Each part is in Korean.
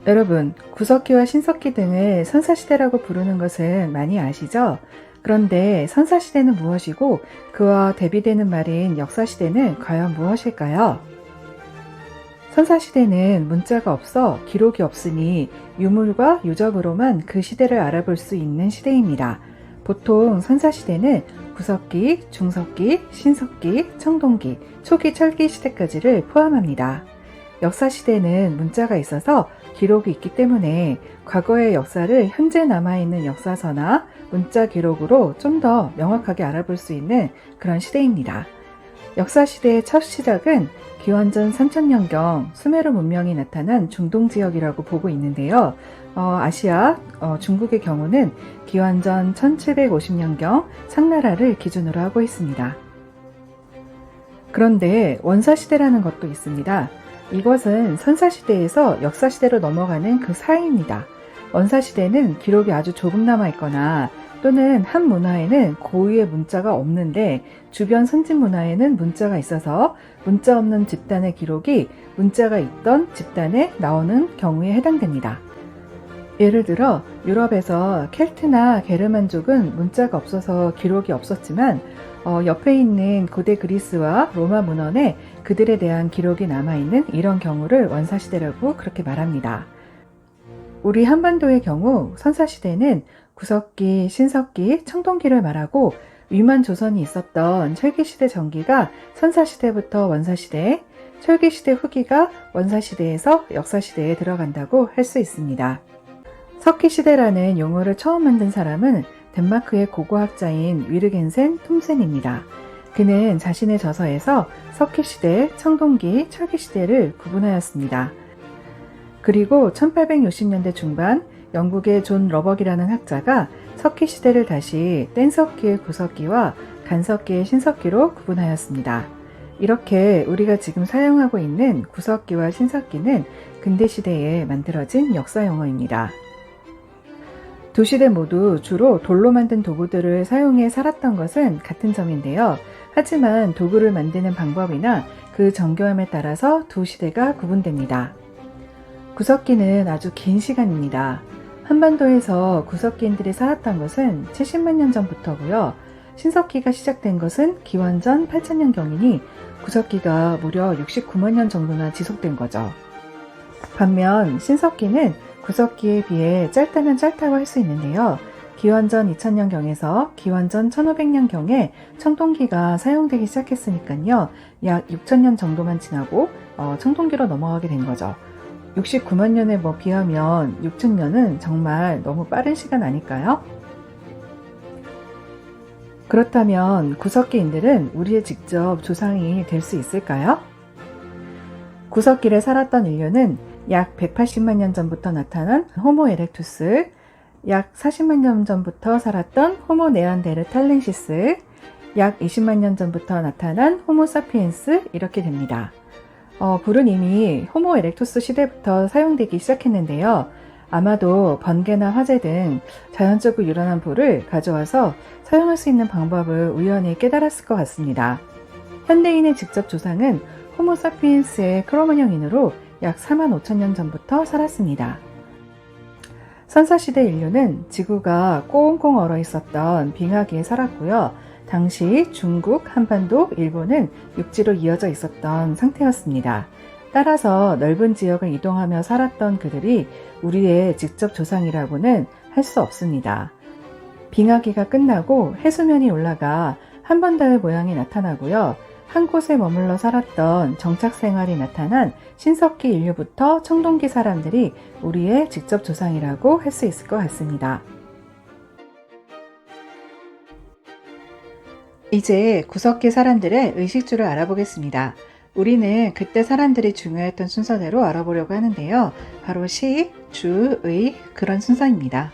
여러분, 구석기와 신석기 등을 선사시대라고 부르는 것은 많이 아시죠? 그런데 선사시대는 무엇이고 그와 대비되는 말인 역사시대는 과연 무엇일까요? 선사시대는 문자가 없어 기록이 없으니 유물과 유적으로만 그 시대를 알아볼 수 있는 시대입니다. 보통 선사시대는 구석기, 중석기, 신석기, 청동기, 초기 철기 시대까지를 포함합니다. 역사시대는 문자가 있어서 기록이 있기 때문에 과거의 역사를 현재 남아있는 역사서나 문자 기록으로 좀 더 명확하게 알아볼 수 있는 그런 시대입니다. 역사시대의 첫 시작은 기원전 3000년경 수메르 문명이 나타난 중동 지역이라고 보고 있는데요. 아시아, 중국의 경우는 기원전 1750년경 상나라를 기준으로 하고 있습니다. 그런데 원사시대라는 것도 있습니다. 이것은 선사시대에서 역사시대로 넘어가는 그 사이입니다. 원사시대는 기록이 아주 조금 남아있거나 또는 한 문화에는 고유의 문자가 없는데 주변 선진 문화에는 문자가 있어서 문자 없는 집단의 기록이 문자가 있던 집단에 나오는 경우에 해당됩니다. 예를 들어 유럽에서 켈트나 게르만족은 문자가 없어서 기록이 없었지만 옆에 있는 고대 그리스와 로마 문헌에 그들에 대한 기록이 남아있는 이런 경우를 원사시대라고 그렇게 말합니다. 우리 한반도의 경우 선사시대는 구석기, 신석기, 청동기를 말하고 위만 조선이 있었던 철기시대 전기가 선사시대부터 원사시대, 철기시대 후기가 원사시대에서 역사시대에 들어간다고 할 수 있습니다. 석기시대라는 용어를 처음 만든 사람은 덴마크의 고고학자인 위르겐센 톰센입니다. 그는 자신의 저서에서 석기시대, 청동기, 철기시대를 구분하였습니다. 그리고 1860년대 중반 영국의 존 러벅이라는 학자가 석기시대를 다시 뗀석기의 구석기와 간석기의 신석기로 구분하였습니다. 이렇게 우리가 지금 사용하고 있는 구석기와 신석기는 근대시대에 만들어진 역사 용어입니다. 두 시대 모두 주로 돌로 만든 도구들을 사용해 살았던 것은 같은 점인데요. 하지만 도구를 만드는 방법이나 그 정교함에 따라서 두 시대가 구분됩니다. 구석기는 아주 긴 시간입니다. 한반도에서 구석기인들이 살았던 것은 70만 년 전부터고요. 신석기가 시작된 것은 기원전 8000년경이니 구석기가 무려 69만 년 정도나 지속된 거죠. 반면 신석기는 구석기에 비해 짧다면 짧다고 할 수 있는데요. 기원전 2000년경에서 기원전 1500년경에 청동기가 사용되기 시작했으니까요. 약 6000년 정도만 지나고 청동기로 넘어가게 된 거죠. 69만 년에 비하면 6000년은 정말 너무 빠른 시간 아닐까요? 그렇다면 구석기인들은 우리의 직접 조상이 될 수 있을까요? 구석기를 살았던 인류는 약 180만 년 전부터 나타난 호모 에렉투스, 약 40만 년 전부터 살았던 호모 네안데르탈렌시스, 약 20만 년 전부터 나타난 호모 사피엔스 이렇게 됩니다. 불은 이미 호모 에렉투스 시대부터 사용되기 시작했는데요. 아마도 번개나 화재 등 자연적으로 일어난 불을 가져와서 사용할 수 있는 방법을 우연히 깨달았을 것 같습니다. 현대인의 직접 조상은 호모 사피엔스의 크로마뇽인으로 약 4만 5천 년 전부터 살았습니다. 선사시대 인류는 지구가 꽁꽁 얼어 있었던 빙하기에 살았고요. 당시 중국, 한반도, 일본은 육지로 이어져 있었던 상태였습니다. 따라서 넓은 지역을 이동하며 살았던 그들이 우리의 직접 조상이라고는 할 수 없습니다. 빙하기가 끝나고 해수면이 올라가 한반도의 모양이 나타나고요. 한 곳에 머물러 살았던 정착 생활이 나타난 신석기 인류부터 청동기 사람들이 우리의 직접 조상이라고 할 수 있을 것 같습니다. 이제 구석기 사람들의 의식주를 알아보겠습니다. 우리는 그때 사람들이 중요했던 순서대로 알아보려고 하는데요. 바로 시, 주, 의 그런 순서입니다.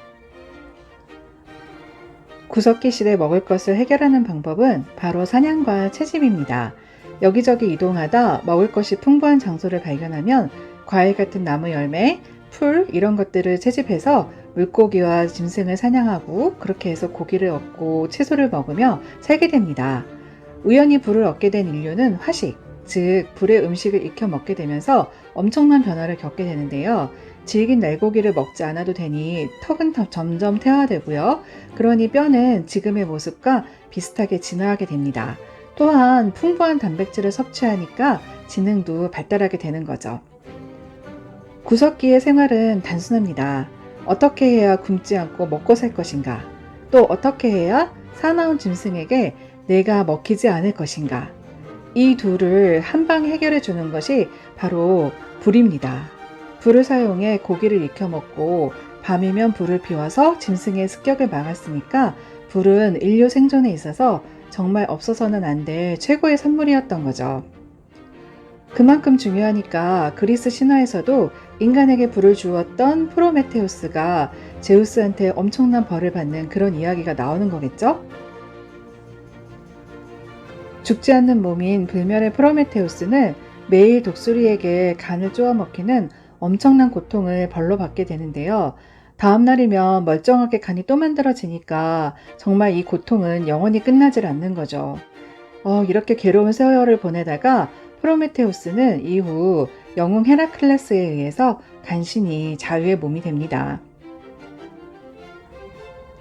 구석기 시대 먹을 것을 해결하는 방법은 바로 사냥과 채집입니다. 여기저기 이동하다 먹을 것이 풍부한 장소를 발견하면 과일 같은 나무 열매, 풀 이런 것들을 채집해서 물고기와 짐승을 사냥하고 그렇게 해서 고기를 얻고 채소를 먹으며 살게 됩니다. 우연히 불을 얻게 된 인류는 화식, 즉 불에 음식을 익혀 먹게 되면서 엄청난 변화를 겪게 되는데요. 질긴 날고기를 먹지 않아도 되니 턱은 점점 퇴화되고요. 그러니 뼈는 지금의 모습과 비슷하게 진화하게 됩니다. 또한 풍부한 단백질을 섭취하니까 지능도 발달하게 되는 거죠. 구석기의 생활은 단순합니다. 어떻게 해야 굶지 않고 먹고 살 것인가? 또 어떻게 해야 사나운 짐승에게 내가 먹히지 않을 것인가? 이 둘을 한 방에 해결해 주는 것이 바로 불입니다. 불을 사용해 고기를 익혀 먹고 밤이면 불을 피워서 짐승의 습격을 막았으니까 불은 인류 생존에 있어서 정말 없어서는 안 될 최고의 선물이었던 거죠. 그만큼 중요하니까 그리스 신화에서도 인간에게 불을 주었던 프로메테우스가 제우스한테 엄청난 벌을 받는 그런 이야기가 나오는 거겠죠? 죽지 않는 몸인 불멸의 프로메테우스는 매일 독수리에게 간을 쪼아 먹히는 엄청난 고통을 벌로 받게 되는데요. 다음 날이면 멀쩡하게 간이 또 만들어지니까 정말 이 고통은 영원히 끝나질 않는 거죠. 이렇게 괴로운 세월을 보내다가 프로메테우스는 이후 영웅 헤라클레스에 의해서 간신히 자유의 몸이 됩니다.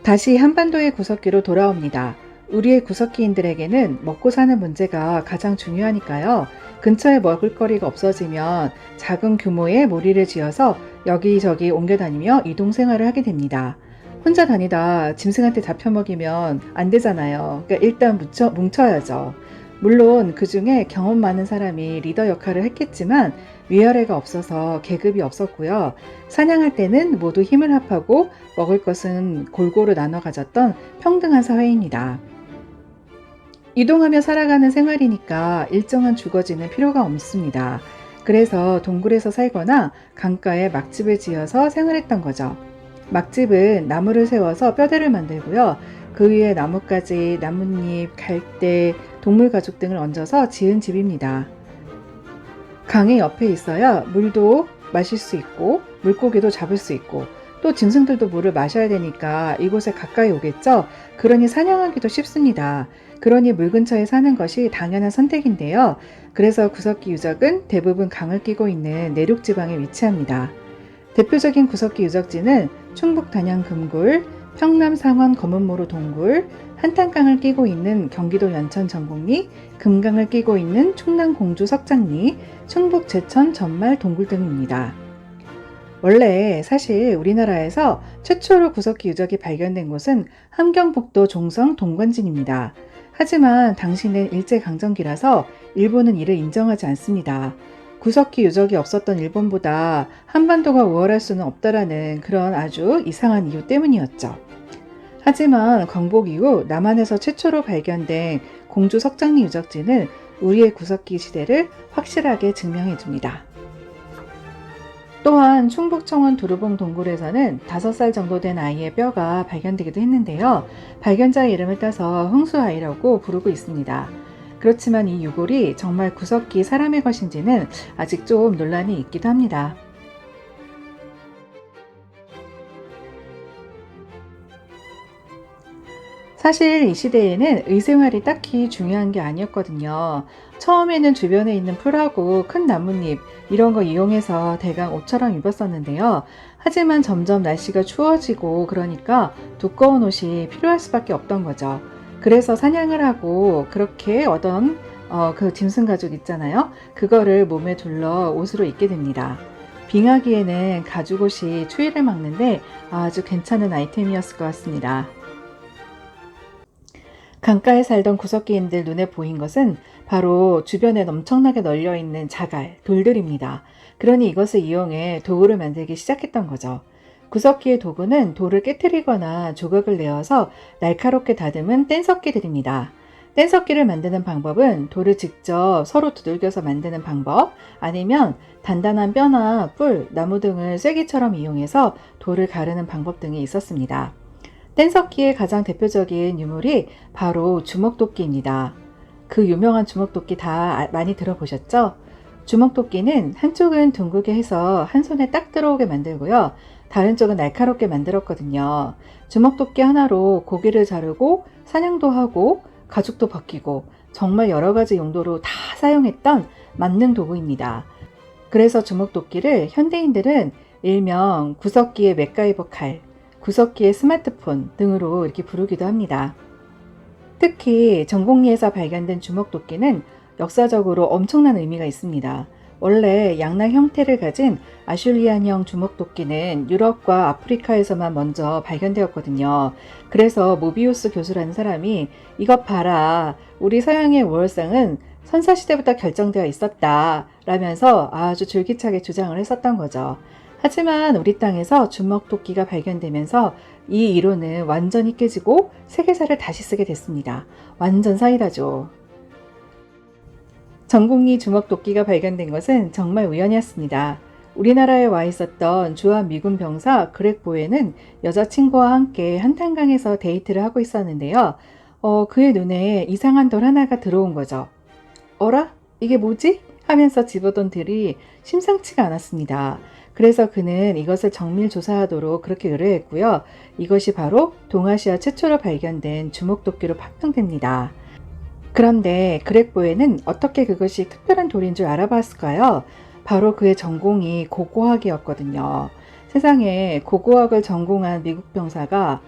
다시 한반도의 구석기로 돌아옵니다. 우리의 구석기인들에게는 먹고 사는 문제가 가장 중요하니까요. 근처에 먹을거리가 없어지면 작은 규모의 모리를 지어서 여기저기 옮겨 다니며 이동 생활을 하게 됩니다. 혼자 다니다 짐승한테 잡혀 먹이면 안 되잖아요. 그러니까 일단 뭉쳐야죠. 물론 그 중에 경험 많은 사람이 리더 역할을 했겠지만 위아래가 없어서 계급이 없었고요. 사냥할 때는 모두 힘을 합하고 먹을 것은 골고루 나눠 가졌던 평등한 사회입니다. 이동하며 살아가는 생활이니까 일정한 주거지는 필요가 없습니다. 그래서 동굴에서 살거나 강가에 막집을 지어서 생활했던 거죠. 막집은 나무를 세워서 뼈대를 만들고요. 그 위에 나뭇가지, 나뭇잎, 갈대, 동물 가죽 등을 얹어서 지은 집입니다. 강의 옆에 있어야 물도 마실 수 있고 물고기도 잡을 수 있고 또 짐승들도 물을 마셔야 되니까 이곳에 가까이 오겠죠? 그러니 사냥하기도 쉽습니다. 그러니 물 근처에 사는 것이 당연한 선택인데요. 그래서 구석기 유적은 대부분 강을 끼고 있는 내륙 지방에 위치합니다. 대표적인 구석기 유적지는 충북 단양 금굴, 평남 상원 검은모루 동굴, 한탄강을 끼고 있는 경기도 연천 전곡리, 금강을 끼고 있는 충남 공주 석장리, 충북 제천 전말 동굴 등입니다. 원래 사실 우리나라에서 최초로 구석기 유적이 발견된 곳은 함경북도 종성 동관진입니다. 하지만 당시는 일제강점기라서 일본은 이를 인정하지 않습니다. 구석기 유적이 없었던 일본보다 한반도가 우월할 수는 없다라는 그런 아주 이상한 이유 때문이었죠. 하지만 광복 이후 남한에서 최초로 발견된 공주 석장리 유적지는 우리의 구석기 시대를 확실하게 증명해 줍니다. 또한 충북 청원 두루봉 동굴에서는 5살 정도 된 아이의 뼈가 발견되기도 했는데요. 발견자의 이름을 따서 흥수아이라고 부르고 있습니다. 그렇지만 이 유골이 정말 구석기 사람의 것인지는 아직 좀 논란이 있기도 합니다. 사실 이 시대에는 의생활이 딱히 중요한 게 아니었거든요. 처음에는 주변에 있는 풀하고 큰 나뭇잎 이런 거 이용해서 대강 옷처럼 입었었는데요. 하지만 점점 날씨가 추워지고 그러니까 두꺼운 옷이 필요할 수밖에 없던 거죠. 그래서 사냥을 하고 그렇게 얻은 그 짐승 가죽 있잖아요. 그거를 몸에 둘러 옷으로 입게 됩니다. 빙하기에는 가죽옷이 추위를 막는데 아주 괜찮은 아이템이었을 것 같습니다. 강가에 살던 구석기인들 눈에 보인 것은 바로 주변에 엄청나게 널려있는 자갈, 돌들입니다. 그러니 이것을 이용해 도구를 만들기 시작했던 거죠. 구석기의 도구는 돌을 깨트리거나 조각을 내어서 날카롭게 다듬은 뗀석기들입니다. 뗀석기를 만드는 방법은 돌을 직접 서로 두들겨서 만드는 방법, 아니면 단단한 뼈나 뿔, 나무 등을 쐐기처럼 이용해서 돌을 가르는 방법 등이 있었습니다. 뗀석기의 가장 대표적인 유물이 바로 주먹도끼입니다. 그 유명한 주먹도끼 다 많이 들어보셨죠? 주먹도끼는 한쪽은 둥글게 해서 한 손에 딱 들어오게 만들고요. 다른 쪽은 날카롭게 만들었거든요. 주먹도끼 하나로 고기를 자르고 사냥도 하고 가죽도 벗기고 정말 여러 가지 용도로 다 사용했던 만능 도구입니다. 그래서 주먹도끼를 현대인들은 일명 구석기의 맥가이버 칼, 구석기의 스마트폰 등으로 이렇게 부르기도 합니다. 특히 전곡리에서 발견된 주먹도끼는 역사적으로 엄청난 의미가 있습니다. 원래 양날 형태를 가진 아슐리안형 주먹도끼는 유럽과 아프리카에서만 먼저 발견되었거든요. 그래서 모비우스 교수라는 사람이 이것 봐라, 우리 서양의 월상은 선사시대부터 결정되어 있었다 라면서 아주 줄기차게 주장을 했었던 거죠. 하지만 우리 땅에서 주먹도끼가 발견되면서 이 이론은 완전히 깨지고 세계사를 다시 쓰게 됐습니다. 완전 사이다죠. 전곡리 주먹도끼가 발견된 것은 정말 우연이었습니다. 우리나라에 와 있었던 주한 미군 병사 그렉 보웨는 여자친구와 함께 한탄강에서 데이트를 하고 있었는데요. 그의 눈에 이상한 돌 하나가 들어온 거죠. 어라? 이게 뭐지? 하면서 집어던 들이 심상치가 않았습니다. 그래서 그는 이것을 정밀 조사하도록 그렇게 의뢰했고요. 이것이 바로 동아시아 최초로 발견된 주먹도끼로 판명됩니다. 그런데 그렉 보웨는 어떻게 그것이 특별한 돌인 줄 알아봤을까요? 바로 그의 전공이 고고학이었거든요. 세상에 고고학을 전공한 미국 병사가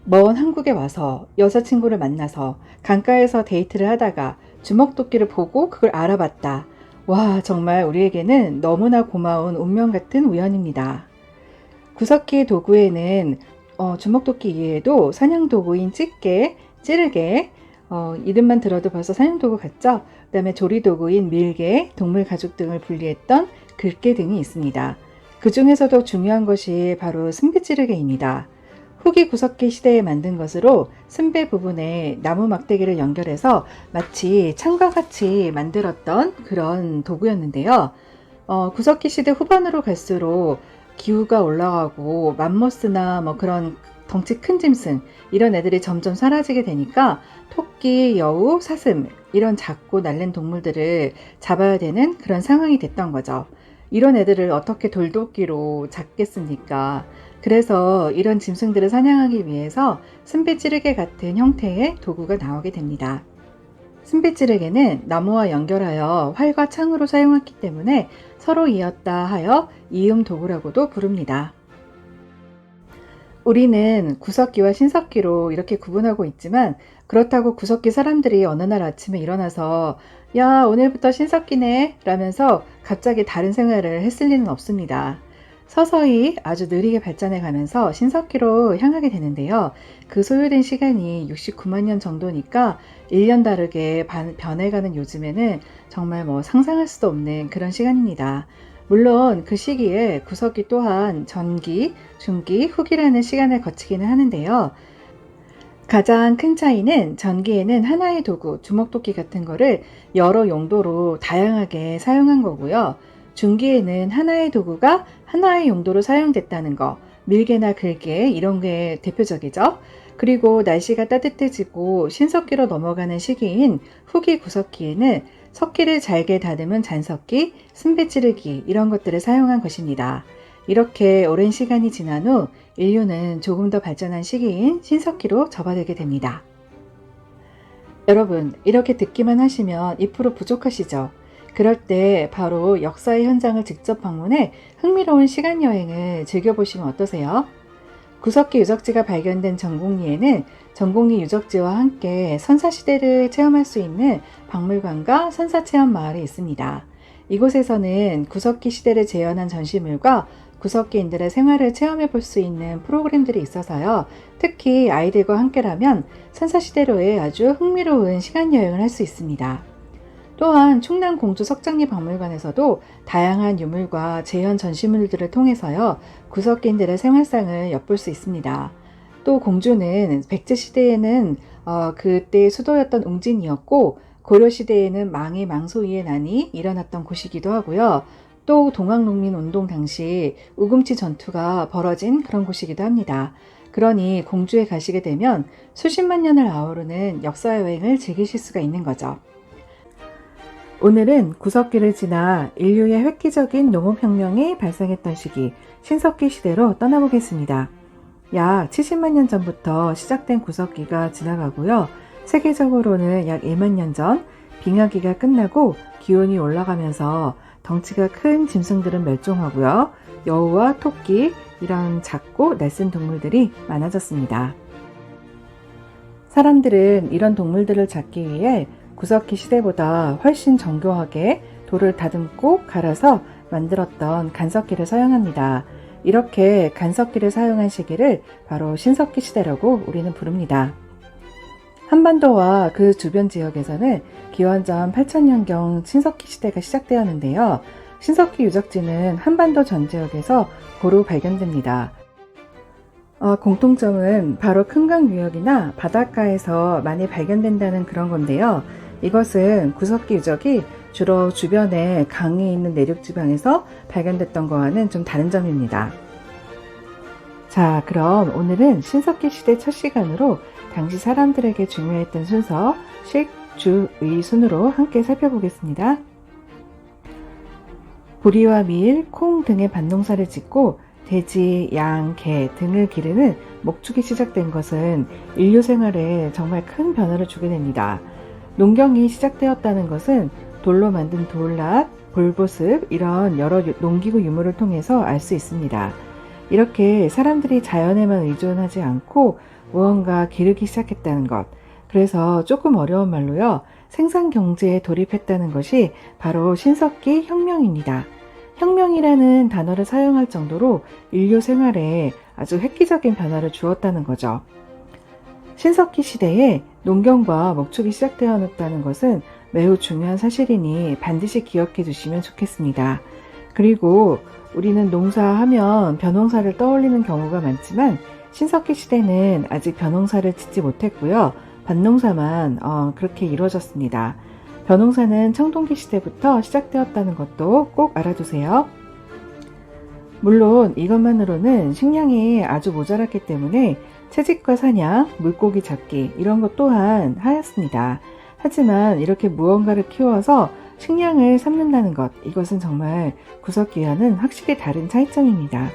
먼 한국에 와서 여자친구를 만나서 강가에서 데이트를 하다가 주먹도끼를 보고 그걸 알아봤다. 와, 정말 우리에게는 너무나 고마운 운명 같은 우연입니다. 구석기 도구에는 주먹도끼 이외에도 사냥도구인 집게, 찌르개, 이름만 들어도 벌써 사냥도구 같죠? 그 다음에 조리도구인 밀개, 동물 가죽 등을 분리했던 글개 등이 있습니다. 그 중에서도 중요한 것이 바로 승비찌르개입니다. 후기 구석기 시대에 만든 것으로 승배 부분에 나무 막대기를 연결해서 마치 창과 같이 만들었던 그런 도구였는데요. 구석기 시대 후반으로 갈수록 기후가 올라가고 맘모스나 그런 덩치 큰 짐승 이런 애들이 점점 사라지게 되니까 토끼, 여우, 사슴 이런 작고 날랜 동물들을 잡아야 되는 그런 상황이 됐던 거죠. 이런 애들을 어떻게 돌도끼로 잡겠습니까? 그래서 이런 짐승들을 사냥하기 위해서 승비찌르개 같은 형태의 도구가 나오게 됩니다. 승비찌르개는 나무와 연결하여 활과 창으로 사용했기 때문에 서로 이었다 하여 이음 도구라고도 부릅니다. 우리는 구석기와 신석기로 이렇게 구분하고 있지만 그렇다고 구석기 사람들이 어느 날 아침에 일어나서 야, 오늘부터 신석기네 라면서 갑자기 다른 생활을 했을 리는 없습니다. 서서히 아주 느리게 발전해 가면서 신석기로 향하게 되는데요. 그 소요된 시간이 69만 년 정도니까 1년 다르게 변해가는 요즘에는 정말 상상할 수도 없는 그런 시간입니다. 물론 그 시기에 구석기 또한 전기, 중기, 후기라는 시간을 거치기는 하는데요. 가장 큰 차이는 전기에는 하나의 도구, 주먹도끼 같은 거를 여러 용도로 다양하게 사용한 거고요. 중기에는 하나의 도구가 하나의 용도로 사용됐다는 거, 밀개나 글개 이런 게 대표적이죠. 그리고 날씨가 따뜻해지고 신석기로 넘어가는 시기인 후기 구석기에는 석기를 잘게 다듬은 잔석기, 승배찌르기 이런 것들을 사용한 것입니다. 이렇게 오랜 시간이 지난 후 인류는 조금 더 발전한 시기인 신석기로 접어들게 됩니다. 여러분, 이렇게 듣기만 하시면 2% 부족하시죠? 그럴 때 바로 역사의 현장을 직접 방문해 흥미로운 시간여행을 즐겨보시면 어떠세요? 구석기 유적지가 발견된 전곡리에는 전곡리 유적지와 함께 선사시대를 체험할 수 있는 박물관과 선사체험마을이 있습니다. 이곳에서는 구석기 시대를 재현한 전시물과 구석기인들의 생활을 체험해 볼 수 있는 프로그램들이 있어서요. 특히 아이들과 함께라면 선사시대로의 아주 흥미로운 시간여행을 할 수 있습니다. 또한 충남 공주 석장리 박물관에서도 다양한 유물과 재현 전시물들을 통해서요. 구석기인들의 생활상을 엿볼 수 있습니다. 또 공주는 백제시대에는 그때 수도였던 웅진이었고 고려시대에는 망의 망소위의 난이 일어났던 곳이기도 하고요. 또 동학농민운동 당시 우금치 전투가 벌어진 그런 곳이기도 합니다. 그러니 공주에 가시게 되면 수십만 년을 아우르는 역사여행을 즐기실 수가 있는 거죠. 오늘은 구석기를 지나 인류의 획기적인 농업혁명이 발생했던 시기 신석기 시대로 떠나보겠습니다. 약 70만 년 전부터 시작된 구석기가 지나가고요. 세계적으로는 약 1만 년 전 빙하기가 끝나고 기온이 올라가면서 덩치가 큰 짐승들은 멸종하고요. 여우와 토끼, 이런 작고 날쌘 동물들이 많아졌습니다. 사람들은 이런 동물들을 잡기 위해 구석기 시대보다 훨씬 정교하게 돌을 다듬고 갈아서 만들었던 간석기를 사용합니다. 이렇게 간석기를 사용한 시기를 바로 신석기 시대라고 우리는 부릅니다. 한반도와 그 주변 지역에서는 기원전 8000년경 신석기 시대가 시작되었는데요. 신석기 유적지는 한반도 전 지역에서 고루 발견됩니다. 공통점은 바로 큰강 유역이나 바닷가에서 많이 발견된다는 그런 건데요. 이것은 구석기 유적이 주로 주변에 강이 있는 내륙 지방에서 발견됐던 거와는 좀 다른 점입니다. 자, 그럼 오늘은 신석기 시대 첫 시간으로 당시 사람들에게 중요했던 순서, 식, 주, 의 순으로 함께 살펴보겠습니다. 보리와 밀, 콩 등의 밭농사를 짓고 돼지, 양, 개 등을 기르는 목축이 시작된 것은 인류 생활에 정말 큰 변화를 주게 됩니다. 농경이 시작되었다는 것은 돌로 만든 돌랏, 볼보습 이런 여러 농기구 유물을 통해서 알 수 있습니다. 이렇게 사람들이 자연에만 의존하지 않고 무언가 기르기 시작했다는 것, 그래서 조금 어려운 말로요, 생산 경제에 돌입했다는 것이 바로 신석기 혁명입니다. 혁명이라는 단어를 사용할 정도로 인류 생활에 아주 획기적인 변화를 주었다는 거죠. 신석기 시대에 농경과 목축이 시작되었다는 것은 매우 중요한 사실이니 반드시 기억해 두시면 좋겠습니다. 그리고 우리는 농사하면 벼농사를 떠올리는 경우가 많지만 신석기 시대는 아직 벼농사를 짓지 못했고요. 밭농사만 그렇게 이루어졌습니다. 벼농사는 청동기 시대부터 시작되었다는 것도 꼭 알아두세요. 물론 이것만으로는 식량이 아주 모자랐기 때문에 채집과 사냥, 물고기 잡기 이런 것 또한 하였습니다. 하지만 이렇게 무언가를 키워서 식량을 삼는다는 것, 이것은 정말 구석기와는 확실히 다른 차이점입니다.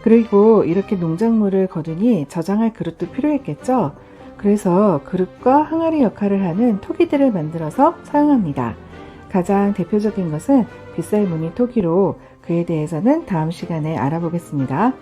그리고 이렇게 농작물을 거두니 저장할 그릇도 필요했겠죠? 그래서 그릇과 항아리 역할을 하는 토기들을 만들어서 사용합니다. 가장 대표적인 것은 빗살무늬 토기로 그에 대해서는 다음 시간에 알아보겠습니다.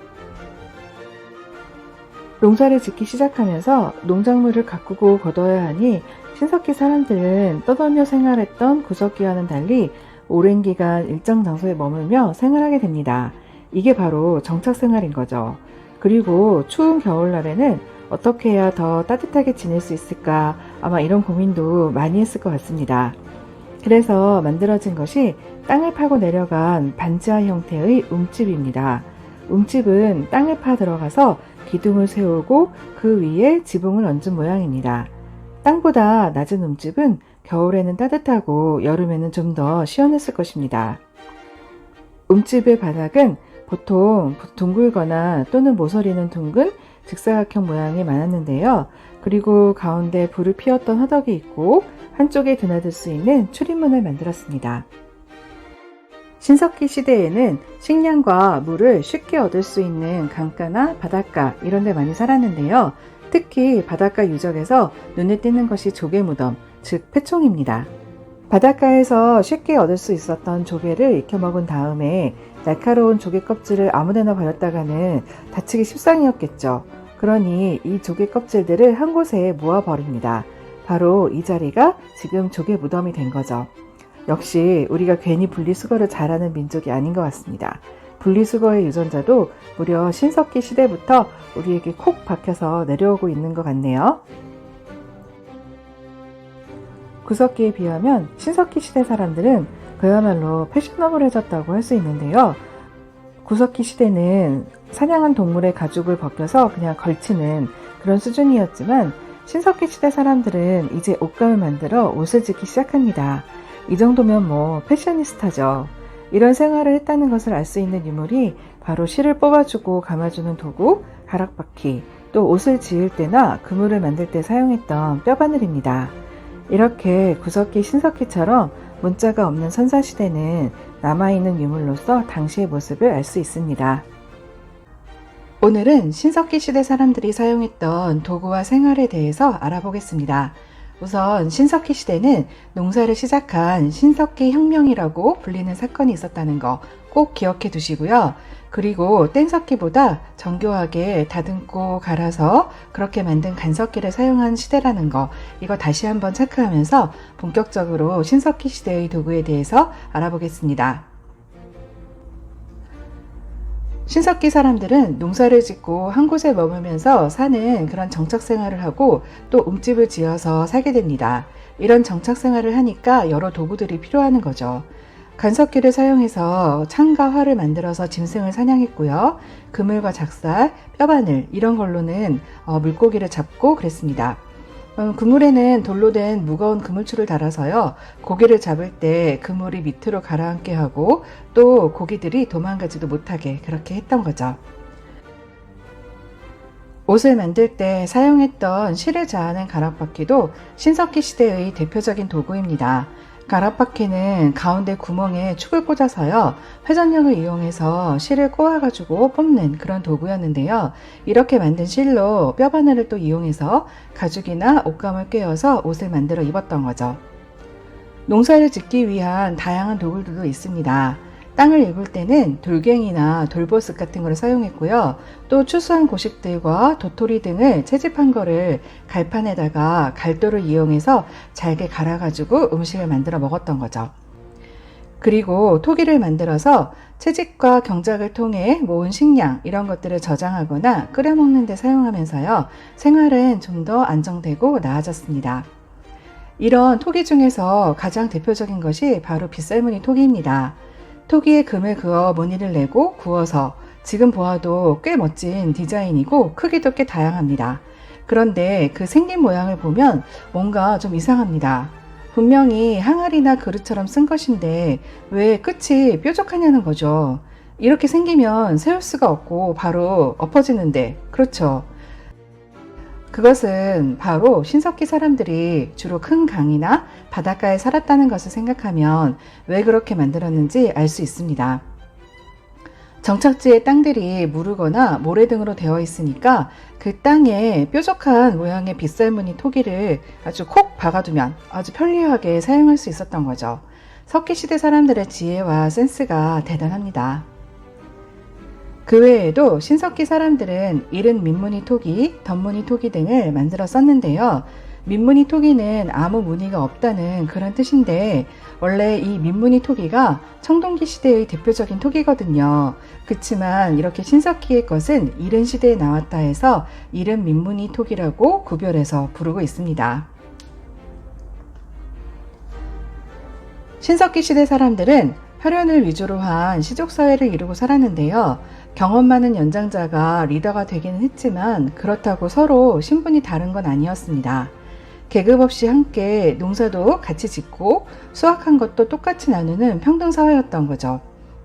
농사를 짓기 시작하면서 농작물을 가꾸고 거둬야 하니 신석기 사람들은 떠돌며 생활했던 구석기와는 달리 오랜 기간 일정 장소에 머물며 생활하게 됩니다. 이게 바로 정착 생활인 거죠. 그리고 추운 겨울날에는 어떻게 해야 더 따뜻하게 지낼 수 있을까, 아마 이런 고민도 많이 했을 것 같습니다. 그래서 만들어진 것이 땅을 파고 내려간 반지하 형태의 움집입니다. 움집은 땅을 파 들어가서 기둥을 세우고 그 위에 지붕을 얹은 모양입니다. 땅보다 낮은 움집은 겨울에는 따뜻하고 여름에는 좀 더 시원했을 것입니다. 움집의 바닥은 보통 둥글거나 또는 모서리는 둥근 직사각형 모양이 많았는데요. 그리고 가운데 불을 피웠던 화덕이 있고 한쪽에 드나들 수 있는 출입문을 만들었습니다. 신석기 시대에는 식량과 물을 쉽게 얻을 수 있는 강가나 바닷가 이런 데 많이 살았는데요. 특히 바닷가 유적에서 눈에 띄는 것이 조개무덤, 즉 패총입니다. 바닷가에서 쉽게 얻을 수 있었던 조개를 익혀 먹은 다음에 날카로운 조개 껍질을 아무데나 버렸다가는 다치기 십상이었겠죠. 그러니 이 조개 껍질들을 한 곳에 모아버립니다. 바로 이 자리가 지금 조개 무덤이 된 거죠. 역시 우리가 괜히 분리수거를 잘하는 민족이 아닌 것 같습니다. 분리수거의 유전자도 무려 신석기 시대부터 우리에게 콕 박혀서 내려오고 있는 것 같네요. 구석기에 비하면 신석기 시대 사람들은 그야말로 패셔너블해졌다고 할 수 있는데요. 구석기 시대는 사냥한 동물의 가죽을 벗겨서 그냥 걸치는 그런 수준이었지만 신석기 시대 사람들은 이제 옷감을 만들어 옷을 짓기 시작합니다. 이 정도면 뭐 패셔니스타죠. 이런 생활을 했다는 것을 알 수 있는 유물이 바로 실을 뽑아주고 감아주는 도구, 가락바퀴, 또 옷을 지을 때나 그물을 만들 때 사용했던 뼈바늘입니다. 이렇게 구석기, 신석기처럼 문자가 없는 선사시대는 남아있는 유물로서 당시의 모습을 알 수 있습니다. 오늘은 신석기 시대 사람들이 사용했던 도구와 생활에 대해서 알아보겠습니다. 우선 신석기 시대는 농사를 시작한 신석기 혁명이라고 불리는 사건이 있었다는 거 꼭 기억해 두시고요. 그리고 뗀석기보다 정교하게 다듬고 갈아서 그렇게 만든 간석기를 사용한 시대라는 거, 이거 다시 한번 체크하면서 본격적으로 신석기 시대의 도구에 대해서 알아보겠습니다. 신석기 사람들은 농사를 짓고 한 곳에 머물면서 사는 그런 정착 생활을 하고 또 움집을 지어서 살게 됩니다. 이런 정착 생활을 하니까 여러 도구들이 필요하는 거죠. 간석기를 사용해서 창과 활을 만들어서 짐승을 사냥했고요. 그물과 작살, 뼈바늘 이런 걸로는 물고기를 잡고 그랬습니다. 그물에는 돌로 된 무거운 그물줄을 달아서요, 고기를 잡을 때 그물이 밑으로 가라앉게 하고 또 고기들이 도망가지도 못하게 그렇게 했던 거죠. 옷을 만들 때 사용했던 실을 자하는 가락바퀴도 신석기 시대의 대표적인 도구입니다. 가락바퀴는 가운데 구멍에 축을 꽂아서요, 회전력을 이용해서 실을 꼬아가지고 뽑는 그런 도구였는데요. 이렇게 만든 실로 뼈바늘을 또 이용해서 가죽이나 옷감을 꿰어서 옷을 만들어 입었던 거죠. 농사를 짓기 위한 다양한 도구들도 있습니다. 땅을 읽을 때는 돌갱이나 돌보스 같은 걸 사용했고요. 또 추수한 고식들과 도토리 등을 채집한 거를 갈판에다가 갈도를 이용해서 잘게 갈아가지고 음식을 만들어 먹었던 거죠. 그리고 토기를 만들어서 채집과 경작을 통해 모은 식량 이런 것들을 저장하거나 끓여 먹는 데 사용하면서요, 생활은 좀 더 안정되고 나아졌습니다. 이런 토기 중에서 가장 대표적인 것이 바로 빗살무늬 토기입니다. 토기에 금을 그어 무늬를 내고 구워서 지금 보아도 꽤 멋진 디자인이고 크기도 꽤 다양합니다. 그런데 그 생긴 모양을 보면 뭔가 좀 이상합니다. 분명히 항아리나 그릇처럼 쓴 것인데 왜 끝이 뾰족하냐는 거죠. 이렇게 생기면 세울 수가 없고 바로 엎어지는데, 그렇죠. 그것은 바로 신석기 사람들이 주로 큰 강이나 바닷가에 살았다는 것을 생각하면 왜 그렇게 만들었는지 알 수 있습니다. 정착지의 땅들이 무르거나 모래 등으로 되어 있으니까 그 땅에 뾰족한 모양의 빗살무늬 토기를 아주 콕 박아두면 아주 편리하게 사용할 수 있었던 거죠. 석기시대 사람들의 지혜와 센스가 대단합니다. 그 외에도 신석기 사람들은 이른 민무늬 토기, 덧무늬 토기 등을 만들어 썼는데요. 민무늬 토기는 아무 무늬가 없다는 그런 뜻인데 원래 이 민무늬 토기가 청동기 시대의 대표적인 토기거든요. 그치만 이렇게 신석기의 것은 이른 시대에 나왔다 해서 이른 민무늬 토기라고 구별해서 부르고 있습니다. 신석기 시대 사람들은 혈연을 위주로 한 시족사회를 이루고 살았는데요. 경험 많은 연장자가 리더가 되기는 했지만 그렇다고 서로 신분이 다른 건 아니었습니다. 계급 없이 함께 농사도 같이 짓고 수확한 것도 똑같이 나누는 평등사회였던 거죠.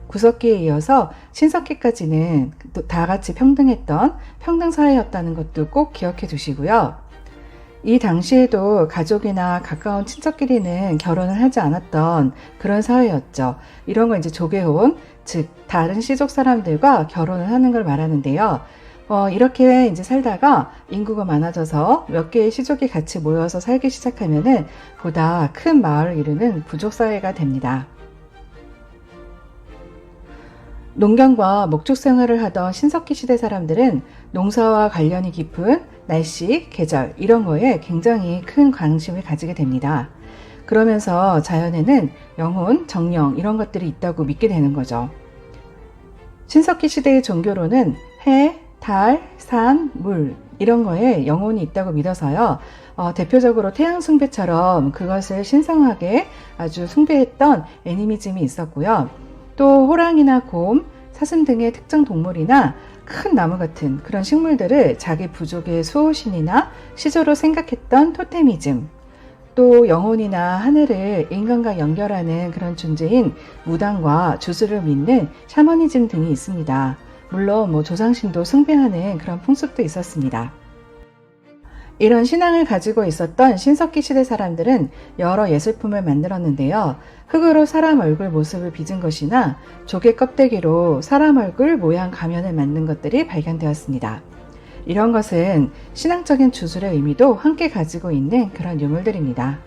구석기에 이어서 신석기까지는 다 같이 평등했던 평등사회였다는 것도 꼭 기억해 두시고요. 이 당시에도 가족이나 가까운 친척끼리는 결혼을 하지 않았던 그런 사회였죠. 이런 걸 이제 조개혼, 즉 다른 시족 사람들과 결혼을 하는 걸 말하는데요. 이렇게 이제 살다가 인구가 많아져서 몇 개의 시족이 같이 모여서 살기 시작하면은 보다 큰 마을을 이루는 부족 사회가 됩니다. 농경과 목축 생활을 하던 신석기 시대 사람들은 농사와 관련이 깊은 날씨, 계절 이런 거에 굉장히 큰 관심을 가지게 됩니다. 그러면서 자연에는 영혼, 정령 이런 것들이 있다고 믿게 되는 거죠. 신석기 시대의 종교로는 해, 달, 산, 물 이런 거에 영혼이 있다고 믿어서요. 대표적으로 태양 숭배처럼 그것을 신성하게 아주 숭배했던 애니미즘이 있었고요. 또 호랑이나 곰, 사슴 등의 특정 동물이나 큰 나무 같은 그런 식물들을 자기 부족의 수호신이나 시조로 생각했던 토테미즘, 또 영혼이나 하늘을 인간과 연결하는 그런 존재인 무당과 주술을 믿는 샤머니즘 등이 있습니다. 물론 조상신도 숭배하는 그런 풍습도 있었습니다. 이런 신앙을 가지고 있었던 신석기 시대 사람들은 여러 예술품을 만들었는데요. 흙으로 사람 얼굴 모습을 빚은 것이나 조개 껍데기로 사람 얼굴 모양 가면을 만든 것들이 발견되었습니다. 이런 것은 신앙적인 주술의 의미도 함께 가지고 있는 그런 유물들입니다.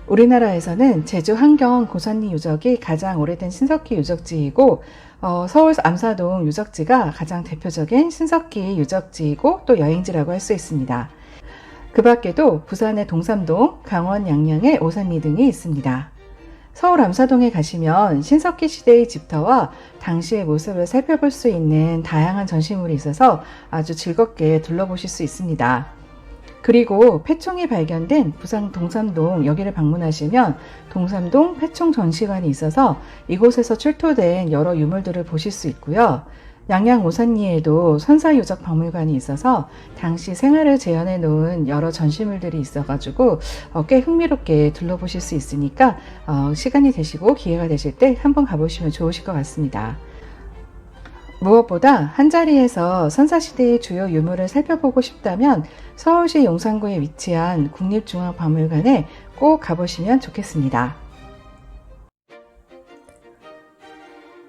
우리나라에서는 제주 한경 고선리 유적이 가장 오래된 신석기 유적지이고 서울 암사동 유적지가 가장 대표적인 신석기 유적지이고 또 여행지라고 할 수 있습니다. 그 밖에도 부산의 동삼동, 강원 양양의 오산리 등이 있습니다. 서울 암사동에 가시면 신석기 시대의 집터와 당시의 모습을 살펴볼 수 있는 다양한 전시물이 있어서 아주 즐겁게 둘러보실 수 있습니다. 그리고 폐총이 발견된 부산 동삼동 여기를 방문하시면 동삼동 폐총 전시관이 있어서 이곳에서 출토된 여러 유물들을 보실 수 있고요. 양양 오산리에도 선사유적 박물관이 있어서 당시 생활을 재현해 놓은 여러 전시물들이 있어가지고 꽤 흥미롭게 둘러보실 수 있으니까 시간이 되시고 기회가 되실 때 한번 가보시면 좋으실 것 같습니다. 무엇보다 한자리에서 선사시대의 주요 유물을 살펴보고 싶다면 서울시 용산구에 위치한 국립중앙박물관에 꼭 가보시면 좋겠습니다.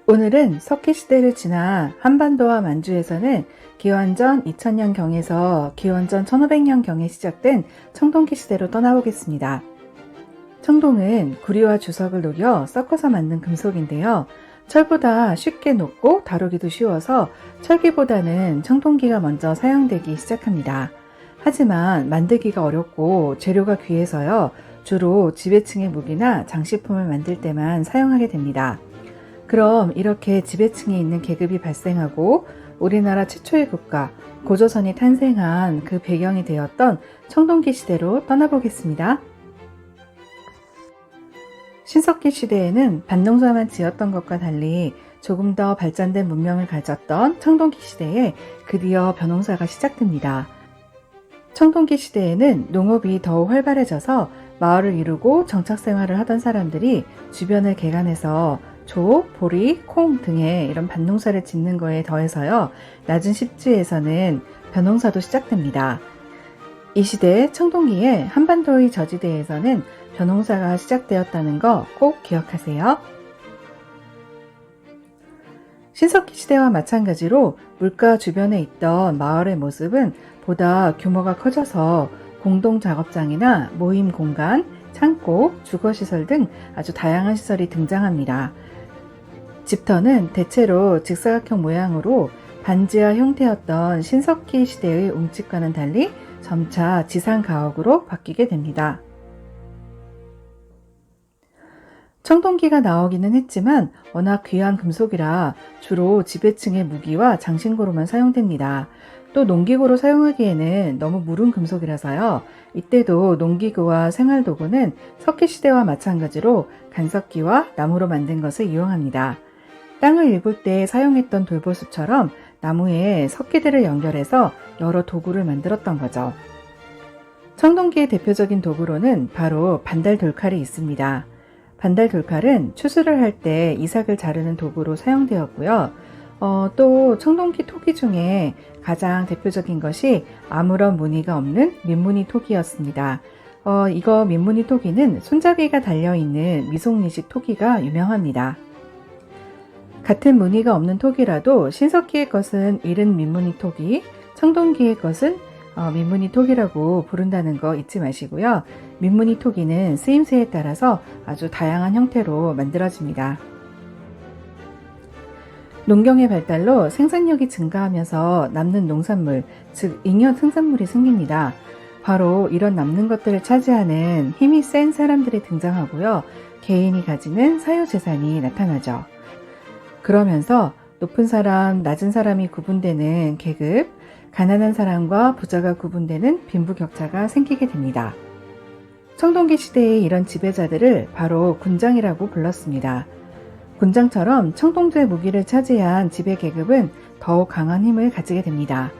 오늘은 석기시대를 지나 한반도와 만주에서는 기원전 2000년경에서 기원전 1500년경에 시작된 청동기 시대로 떠나보겠습니다. 청동은 구리와 주석을 녹여 섞어서 만든 금속인데요. 철보다 쉽게 녹고 다루기도 쉬워서 철기보다는 청동기가 먼저 사용되기 시작합니다. 하지만 만들기가 어렵고 재료가 귀해서요. 주로 지배층의 무기나 장식품을 만들 때만 사용하게 됩니다. 그럼 이렇게 지배층에 있는 계급이 발생하고 우리나라 최초의 국가 고조선이 탄생한 그 배경이 되었던 청동기 시대로 떠나보겠습니다. 신석기 시대에는 밭농사만 지었던 것과 달리 조금 더 발전된 문명을 가졌던 청동기 시대에 드디어 벼농사가 시작됩니다. 청동기 시대에는 농업이 더욱 활발해져서 마을을 이루고 정착생활을 하던 사람들이 주변을 개간해서 조, 보리, 콩 등의 이런 밭농사를 짓는 거에 더해서요. 낮은 십지에서는 벼농사도 시작됩니다. 이 시대 청동기에 한반도의 저지대에서는 벼농사가 시작되었다는 거 꼭 기억하세요. 신석기 시대와 마찬가지로 물가 주변에 있던 마을의 모습은 보다 규모가 커져서 공동작업장이나 모임 공간, 창고, 주거시설 등 아주 다양한 시설이 등장합니다. 집터는 대체로 직사각형 모양으로 반지하 형태였던 신석기 시대의 웅집과는 달리 점차 지상가옥으로 바뀌게 됩니다. 청동기가 나오기는 했지만 워낙 귀한 금속이라 주로 지배층의 무기와 장신구로만 사용됩니다. 또 농기구로 사용하기에는 너무 무른 금속이라서요. 이때도 농기구와 생활도구는 석기시대와 마찬가지로 간석기와 나무로 만든 것을 이용합니다. 땅을 일굴 때 사용했던 돌보수처럼 나무에 석기들을 연결해서 여러 도구를 만들었던 거죠. 청동기의 대표적인 도구로는 바로 반달 돌칼이 있습니다. 반달 돌칼은 추수를 할 때 이삭을 자르는 도구로 사용되었고요. 또 청동기 토기 중에 가장 대표적인 것이 아무런 무늬가 없는 민무늬 토기였습니다. 이거 민무늬 토기는 손잡이가 달려있는 미송리식 토기가 유명합니다. 같은 무늬가 없는 토기라도 신석기의 것은 이른 민무늬 토기, 청동기의 것은 민무늬 토기라고 부른다는 거 잊지 마시고요. 민무늬 토기는 쓰임새에 따라서 아주 다양한 형태로 만들어집니다. 농경의 발달로 생산력이 증가하면서 남는 농산물, 즉 잉여 생산물이 생깁니다. 바로 이런 남는 것들을 차지하는 힘이 센 사람들이 등장하고요. 개인이 가지는 사유재산이 나타나죠. 그러면서 높은 사람, 낮은 사람이 구분되는 계급, 가난한 사람과 부자가 구분되는 빈부격차가 생기게 됩니다. 청동기 시대의 이런 지배자들을 바로 군장이라고 불렀습니다. 군장처럼 청동제 무기를 차지한 지배 계급은 더욱 강한 힘을 가지게 됩니다.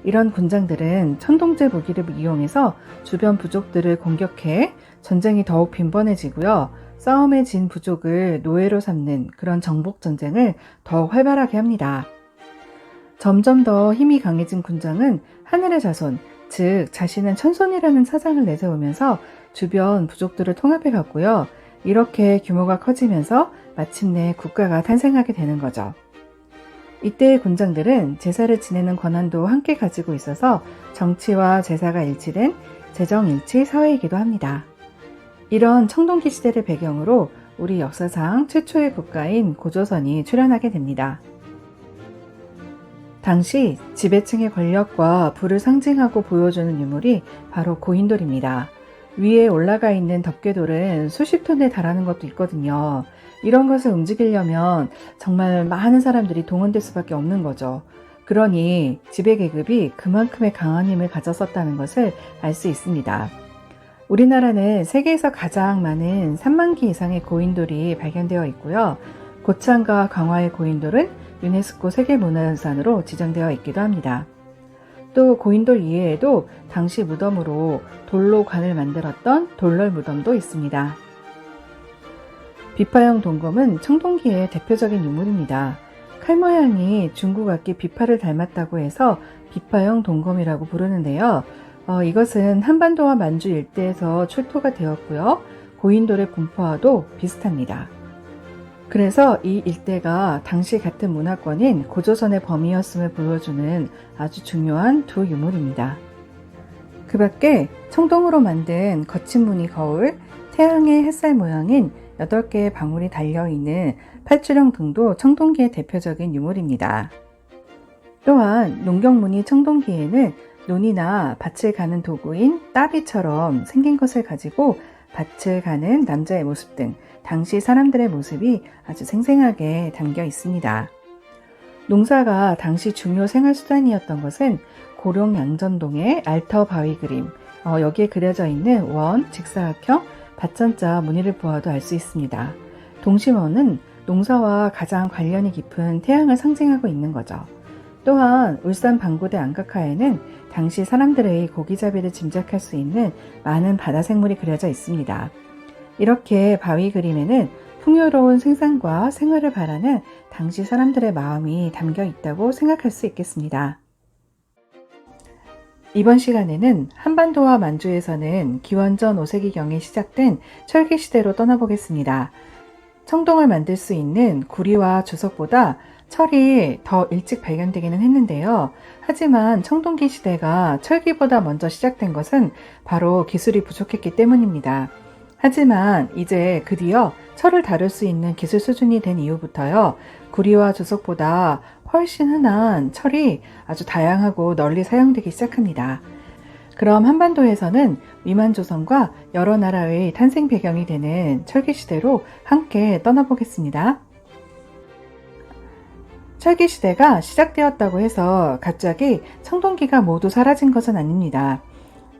이런 군장들은 청동제 무기를 이용해서 주변 부족들을 공격해 전쟁이 더욱 빈번해지고요. 싸움에 진 부족을 노예로 삼는 그런 정복 전쟁을 더욱 활발하게 합니다. 점점 더 힘이 강해진 군장은 하늘의 자손, 즉 자신은 천손이라는 사상을 내세우면서 주변 부족들을 통합해 갔고요. 이렇게 규모가 커지면서 마침내 국가가 탄생하게 되는 거죠. 이때의 군장들은 제사를 지내는 권한도 함께 가지고 있어서 정치와 제사가 일치된 제정일치 사회이기도 합니다. 이런 청동기 시대를 배경으로 우리 역사상 최초의 국가인 고조선이 출현하게 됩니다. 당시 지배층의 권력과 부를 상징하고 보여주는 유물이 바로 고인돌입니다. 위에 올라가 있는 덮개돌은 수십 톤에 달하는 것도 있거든요. 이런 것을 움직이려면 정말 많은 사람들이 동원될 수밖에 없는 거죠. 그러니 지배계급이 그만큼의 강한 힘을 가졌었다는 것을 알 수 있습니다. 우리나라는 세계에서 가장 많은 3만 기 이상의 고인돌이 발견되어 있고요. 고창과 광화의 고인돌은 유네스코 세계문화유산으로 지정되어 있기도 합니다. 또 고인돌 이외에도 당시 무덤으로 돌로 관을 만들었던 돌널 무덤도 있습니다. 비파형 동검은 청동기의 대표적인 유물입니다. 칼 모양이 중국 악기 비파를 닮았다고 해서 비파형 동검이라고 부르는데요. 이것은 한반도와 만주 일대에서 출토가 되었고요. 고인돌의 분포와도 비슷합니다. 그래서 이 일대가 당시 같은 문화권인 고조선의 범위였음을 보여주는 아주 중요한 두 유물입니다. 그 밖에 청동으로 만든 거친 무늬 거울, 태양의 햇살 모양인 8개의 방울이 달려있는 팔주령 등도 청동기의 대표적인 유물입니다. 또한 농경무늬 청동기에는 논이나 밭을 가는 도구인 따비처럼 생긴 것을 가지고 밭을 가는 남자의 모습 등 당시 사람들의 모습이 아주 생생하게 담겨 있습니다. 농사가 당시 중요 생활수단이었던 것은 고령 양전동의 알터 바위 그림, 여기에 그려져 있는 원, 직사각형, 밭전자 무늬를 보아도 알 수 있습니다. 동심원은 농사와 가장 관련이 깊은 태양을 상징하고 있는 거죠. 또한 울산 방고대 안각화에는 당시 사람들의 고기잡이를 짐작할 수 있는 많은 바다 생물이 그려져 있습니다. 이렇게 바위 그림에는 풍요로운 생산과 생활을 바라는 당시 사람들의 마음이 담겨 있다고 생각할 수 있겠습니다. 이번 시간에는 한반도와 만주에서는 기원전 5세기경에 시작된 철기시대로 떠나보겠습니다. 청동을 만들 수 있는 구리와 주석보다 철이 더 일찍 발견되기는 했는데요. 하지만 청동기 시대가 철기보다 먼저 시작된 것은 바로 기술이 부족했기 때문입니다. 하지만 이제 드디어 철을 다룰 수 있는 기술 수준이 된 이후부터요. 구리와 주석보다 훨씬 흔한 철이 아주 다양하고 널리 사용되기 시작합니다. 그럼 한반도에서는 위만조선과 여러 나라의 탄생 배경이 되는 철기시대로 함께 떠나보겠습니다. 철기시대가 시작되었다고 해서 갑자기 청동기가 모두 사라진 것은 아닙니다.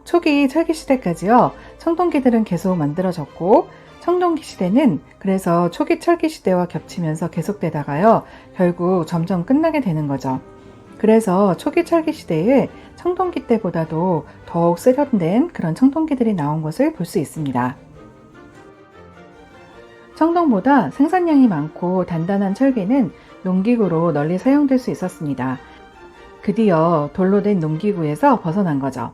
초기 철기시대까지요, 청동기들은 계속 만들어졌고, 청동기 시대는 그래서 초기 철기시대와 겹치면서 계속되다가요, 결국 점점 끝나게 되는 거죠. 그래서 초기 철기시대에 청동기 때보다도 더욱 세련된 그런 청동기들이 나온 것을 볼 수 있습니다. 청동보다 생산량이 많고 단단한 철기는 농기구로 널리 사용될 수 있었습니다. 드디어 돌로 된 농기구에서 벗어난 거죠.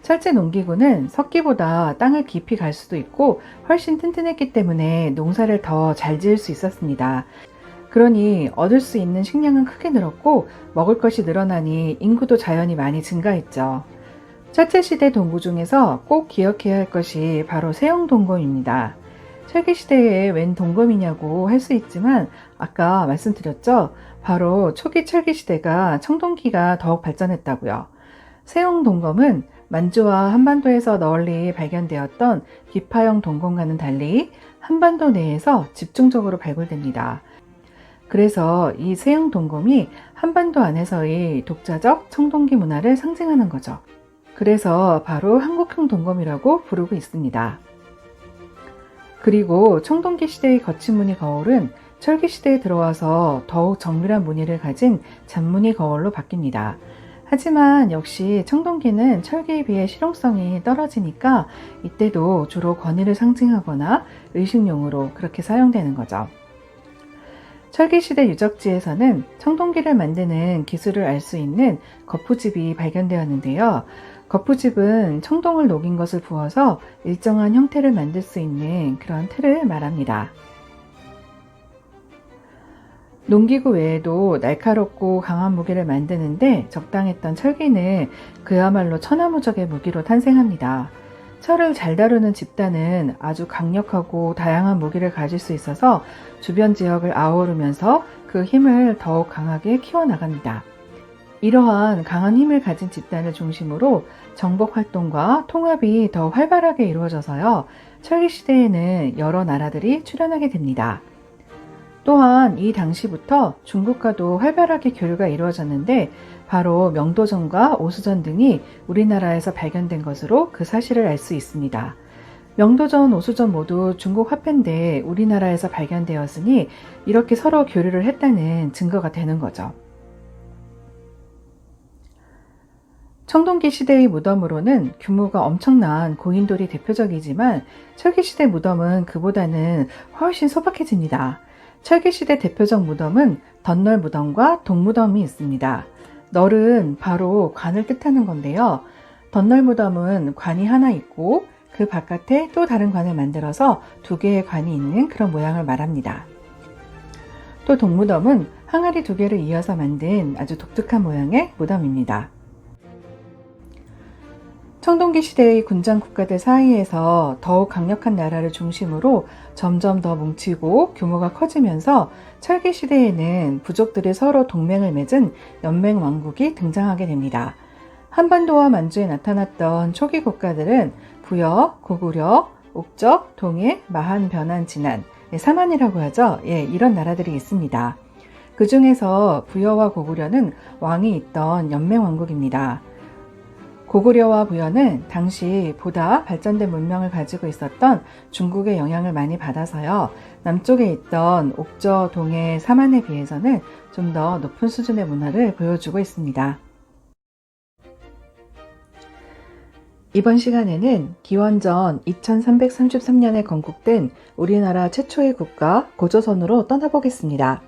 철제 농기구는 석기보다 땅을 깊이 갈 수도 있고 훨씬 튼튼했기 때문에 농사를 더 잘 지을 수 있었습니다. 그러니 얻을 수 있는 식량은 크게 늘었고 먹을 것이 늘어나니 인구도 자연히 많이 증가했죠. 철제시대 동구 중에서 꼭 기억해야 할 것이 바로 세용동검입니다. 철기시대에 웬 동검이냐고 할 수 있지만 아까 말씀드렸죠? 바로 초기 철기시대가 청동기가 더욱 발전했다고요. 세용동검은 만주와 한반도에서 널리 발견되었던 비파형 동검과는 달리 한반도 내에서 집중적으로 발굴됩니다. 그래서 이 세용 동검이 한반도 안에서의 독자적 청동기 문화를 상징하는 거죠. 그래서 바로 한국형 동검이라고 부르고 있습니다. 그리고 청동기 시대의 거친 무늬 거울은 철기 시대에 들어와서 더욱 정밀한 무늬를 가진 잔무늬 거울로 바뀝니다. 하지만 역시 청동기는 철기에 비해 실용성이 떨어지니까 이때도 주로 권위를 상징하거나 의식용으로 그렇게 사용되는 거죠. 철기시대 유적지에서는 청동기를 만드는 기술을 알 수 있는 거푸집이 발견되었는데요. 거푸집은 청동을 녹인 것을 부어서 일정한 형태를 만들 수 있는 그런 틀을 말합니다. 농기구 외에도 날카롭고 강한 무기를 만드는데 적당했던 철기는 그야말로 천하무적의 무기로 탄생합니다. 철을 잘 다루는 집단은 아주 강력하고 다양한 무기를 가질 수 있어서 주변 지역을 아우르면서 그 힘을 더욱 강하게 키워나갑니다. 이러한 강한 힘을 가진 집단을 중심으로 정복 활동과 통합이 더 활발하게 이루어져서요. 철기시대에는 여러 나라들이 출현하게 됩니다. 또한 이 당시부터 중국과도 활발하게 교류가 이루어졌는데 바로 명도전과 오수전 등이 우리나라에서 발견된 것으로 그 사실을 알 수 있습니다. 명도전, 오수전 모두 중국 화폐인데 우리나라에서 발견되었으니 이렇게 서로 교류를 했다는 증거가 되는 거죠. 청동기 시대의 무덤으로는 규모가 엄청난 고인돌이 대표적이지만 철기시대 무덤은 그보다는 훨씬 소박해집니다. 철기시대 대표적 무덤은 덧널 무덤과 동무덤이 있습니다. 널은 바로 관을 뜻하는 건데요. 덧널 무덤은 관이 하나 있고 그 바깥에 또 다른 관을 만들어서 두 개의 관이 있는 그런 모양을 말합니다. 또 동무덤은 항아리 두 개를 이어서 만든 아주 독특한 모양의 무덤입니다. 청동기 시대의 군장 국가들 사이에서 더욱 강력한 나라를 중심으로 점점 더 뭉치고 규모가 커지면서 철기 시대에는 부족들이 서로 동맹을 맺은 연맹 왕국이 등장하게 됩니다. 한반도와 만주에 나타났던 초기 국가들은 부여, 고구려, 옥적, 동해, 마한, 변한, 진안, 사만이라고 하죠. 이런 나라들이 있습니다. 그 중에서 부여와 고구려는 왕이 있던 연맹 왕국입니다. 고구려와 부여는 당시 보다 발전된 문명을 가지고 있었던 중국의 영향을 많이 받아서요. 남쪽에 있던 옥저, 동해, 사만에 비해서는 좀 더 높은 수준의 문화를 보여주고 있습니다. 이번 시간에는 기원전 2333년에 건국된 우리나라 최초의 국가 고조선으로 떠나보겠습니다.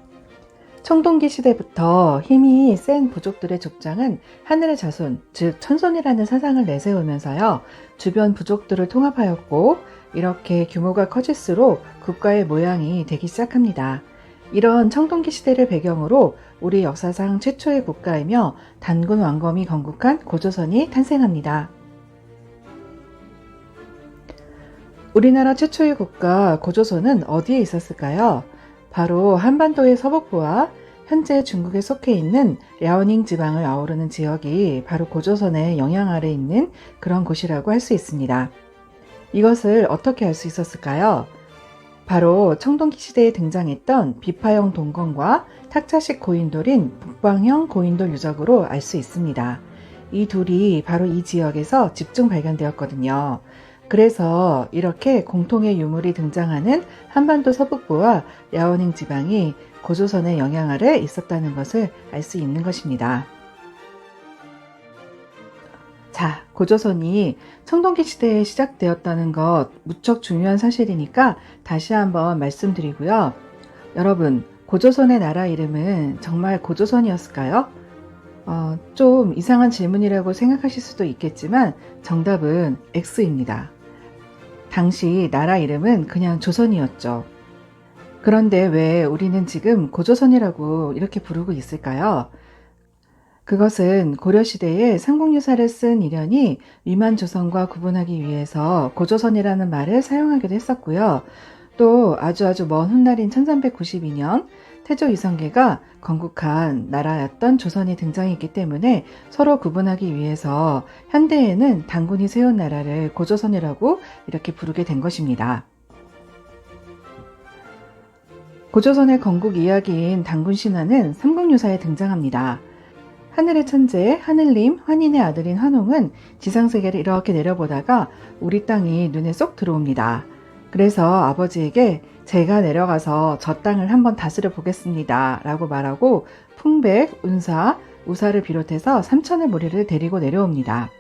청동기 시대부터 힘이 센 부족들의 족장은 하늘의 자손, 즉 천손이라는 사상을 내세우면서요. 주변 부족들을 통합하였고 이렇게 규모가 커질수록 국가의 모양이 되기 시작합니다. 이런 청동기 시대를 배경으로 우리 역사상 최초의 국가이며 단군 왕검이 건국한 고조선이 탄생합니다. 우리나라 최초의 국가 고조선은 어디에 있었을까요? 바로 한반도의 서북부와 현재 중국에 속해 있는 랴오닝 지방을 아우르는 지역이 바로 고조선의 영향 아래 있는 그런 곳이라고 할 수 있습니다. 이것을 어떻게 알 수 있었을까요? 바로 청동기 시대에 등장했던 비파형 동건과 탁자식 고인돌인 북방형 고인돌 유적으로 알 수 있습니다. 이 둘이 바로 이 지역에서 집중 발견되었거든요. 그래서 이렇게 공통의 유물이 등장하는 한반도 서북부와 랴오닝 지방이 고조선의 영향 아래 있었다는 것을 알 수 있는 것입니다. 자, 고조선이 청동기 시대에 시작되었다는 것 무척 중요한 사실이니까 다시 한번 말씀드리고요. 여러분, 고조선의 나라 이름은 정말 고조선이었을까요? 좀 이상한 질문이라고 생각하실 수도 있겠지만 정답은 X입니다. 당시 나라 이름은 그냥 조선이었죠. 그런데 왜 우리는 지금 고조선이라고 이렇게 부르고 있을까요? 그것은 고려시대에 삼국유사를 쓴 일련이 위만 조선과 구분하기 위해서 고조선이라는 말을 사용하기도 했었고요. 또 아주 먼 훗날인 1392년 태조 이성계가 건국한 나라였던 조선이 등장했기 때문에 서로 구분하기 위해서 현대에는 단군이 세운 나라를 고조선이라고 이렇게 부르게 된 것입니다. 고조선의 건국 이야기인 단군 신화는 삼국유사에 등장합니다. 하늘의 천재 하늘님 환인의 아들인 환웅은 지상세계를 이렇게 내려보다가 우리 땅이 눈에 쏙 들어옵니다. 그래서 아버지에게 제가 내려가서 저 땅을 한번 다스려 보겠습니다 라고 말하고 풍백, 운사, 우사를 비롯해서 3천의 무리를 데리고 내려옵니다.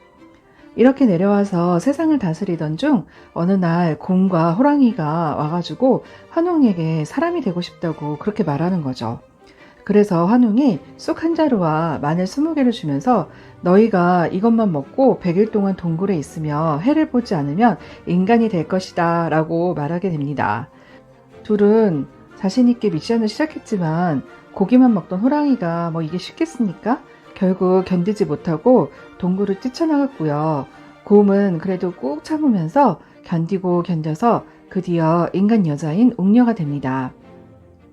이렇게 내려와서 세상을 다스리던 중 어느 날 곰과 호랑이가 와가지고 환웅에게 사람이 되고 싶다고 그렇게 말하는 거죠. 그래서 환웅이 쑥 한 자루와 마늘 20개를 주면서 너희가 이것만 먹고 100일 동안 동굴에 있으며 해를 보지 않으면 인간이 될 것이다 라고 말하게 됩니다. 둘은 자신있게 미션을 시작했지만 고기만 먹던 호랑이가 뭐 이게 쉽겠습니까? 결국 견디지 못하고 동굴을 뛰쳐나갔고요. 곰은 그래도 꾹 참으면서 견디고 견뎌서 드디어 인간 여자인 웅녀가 됩니다.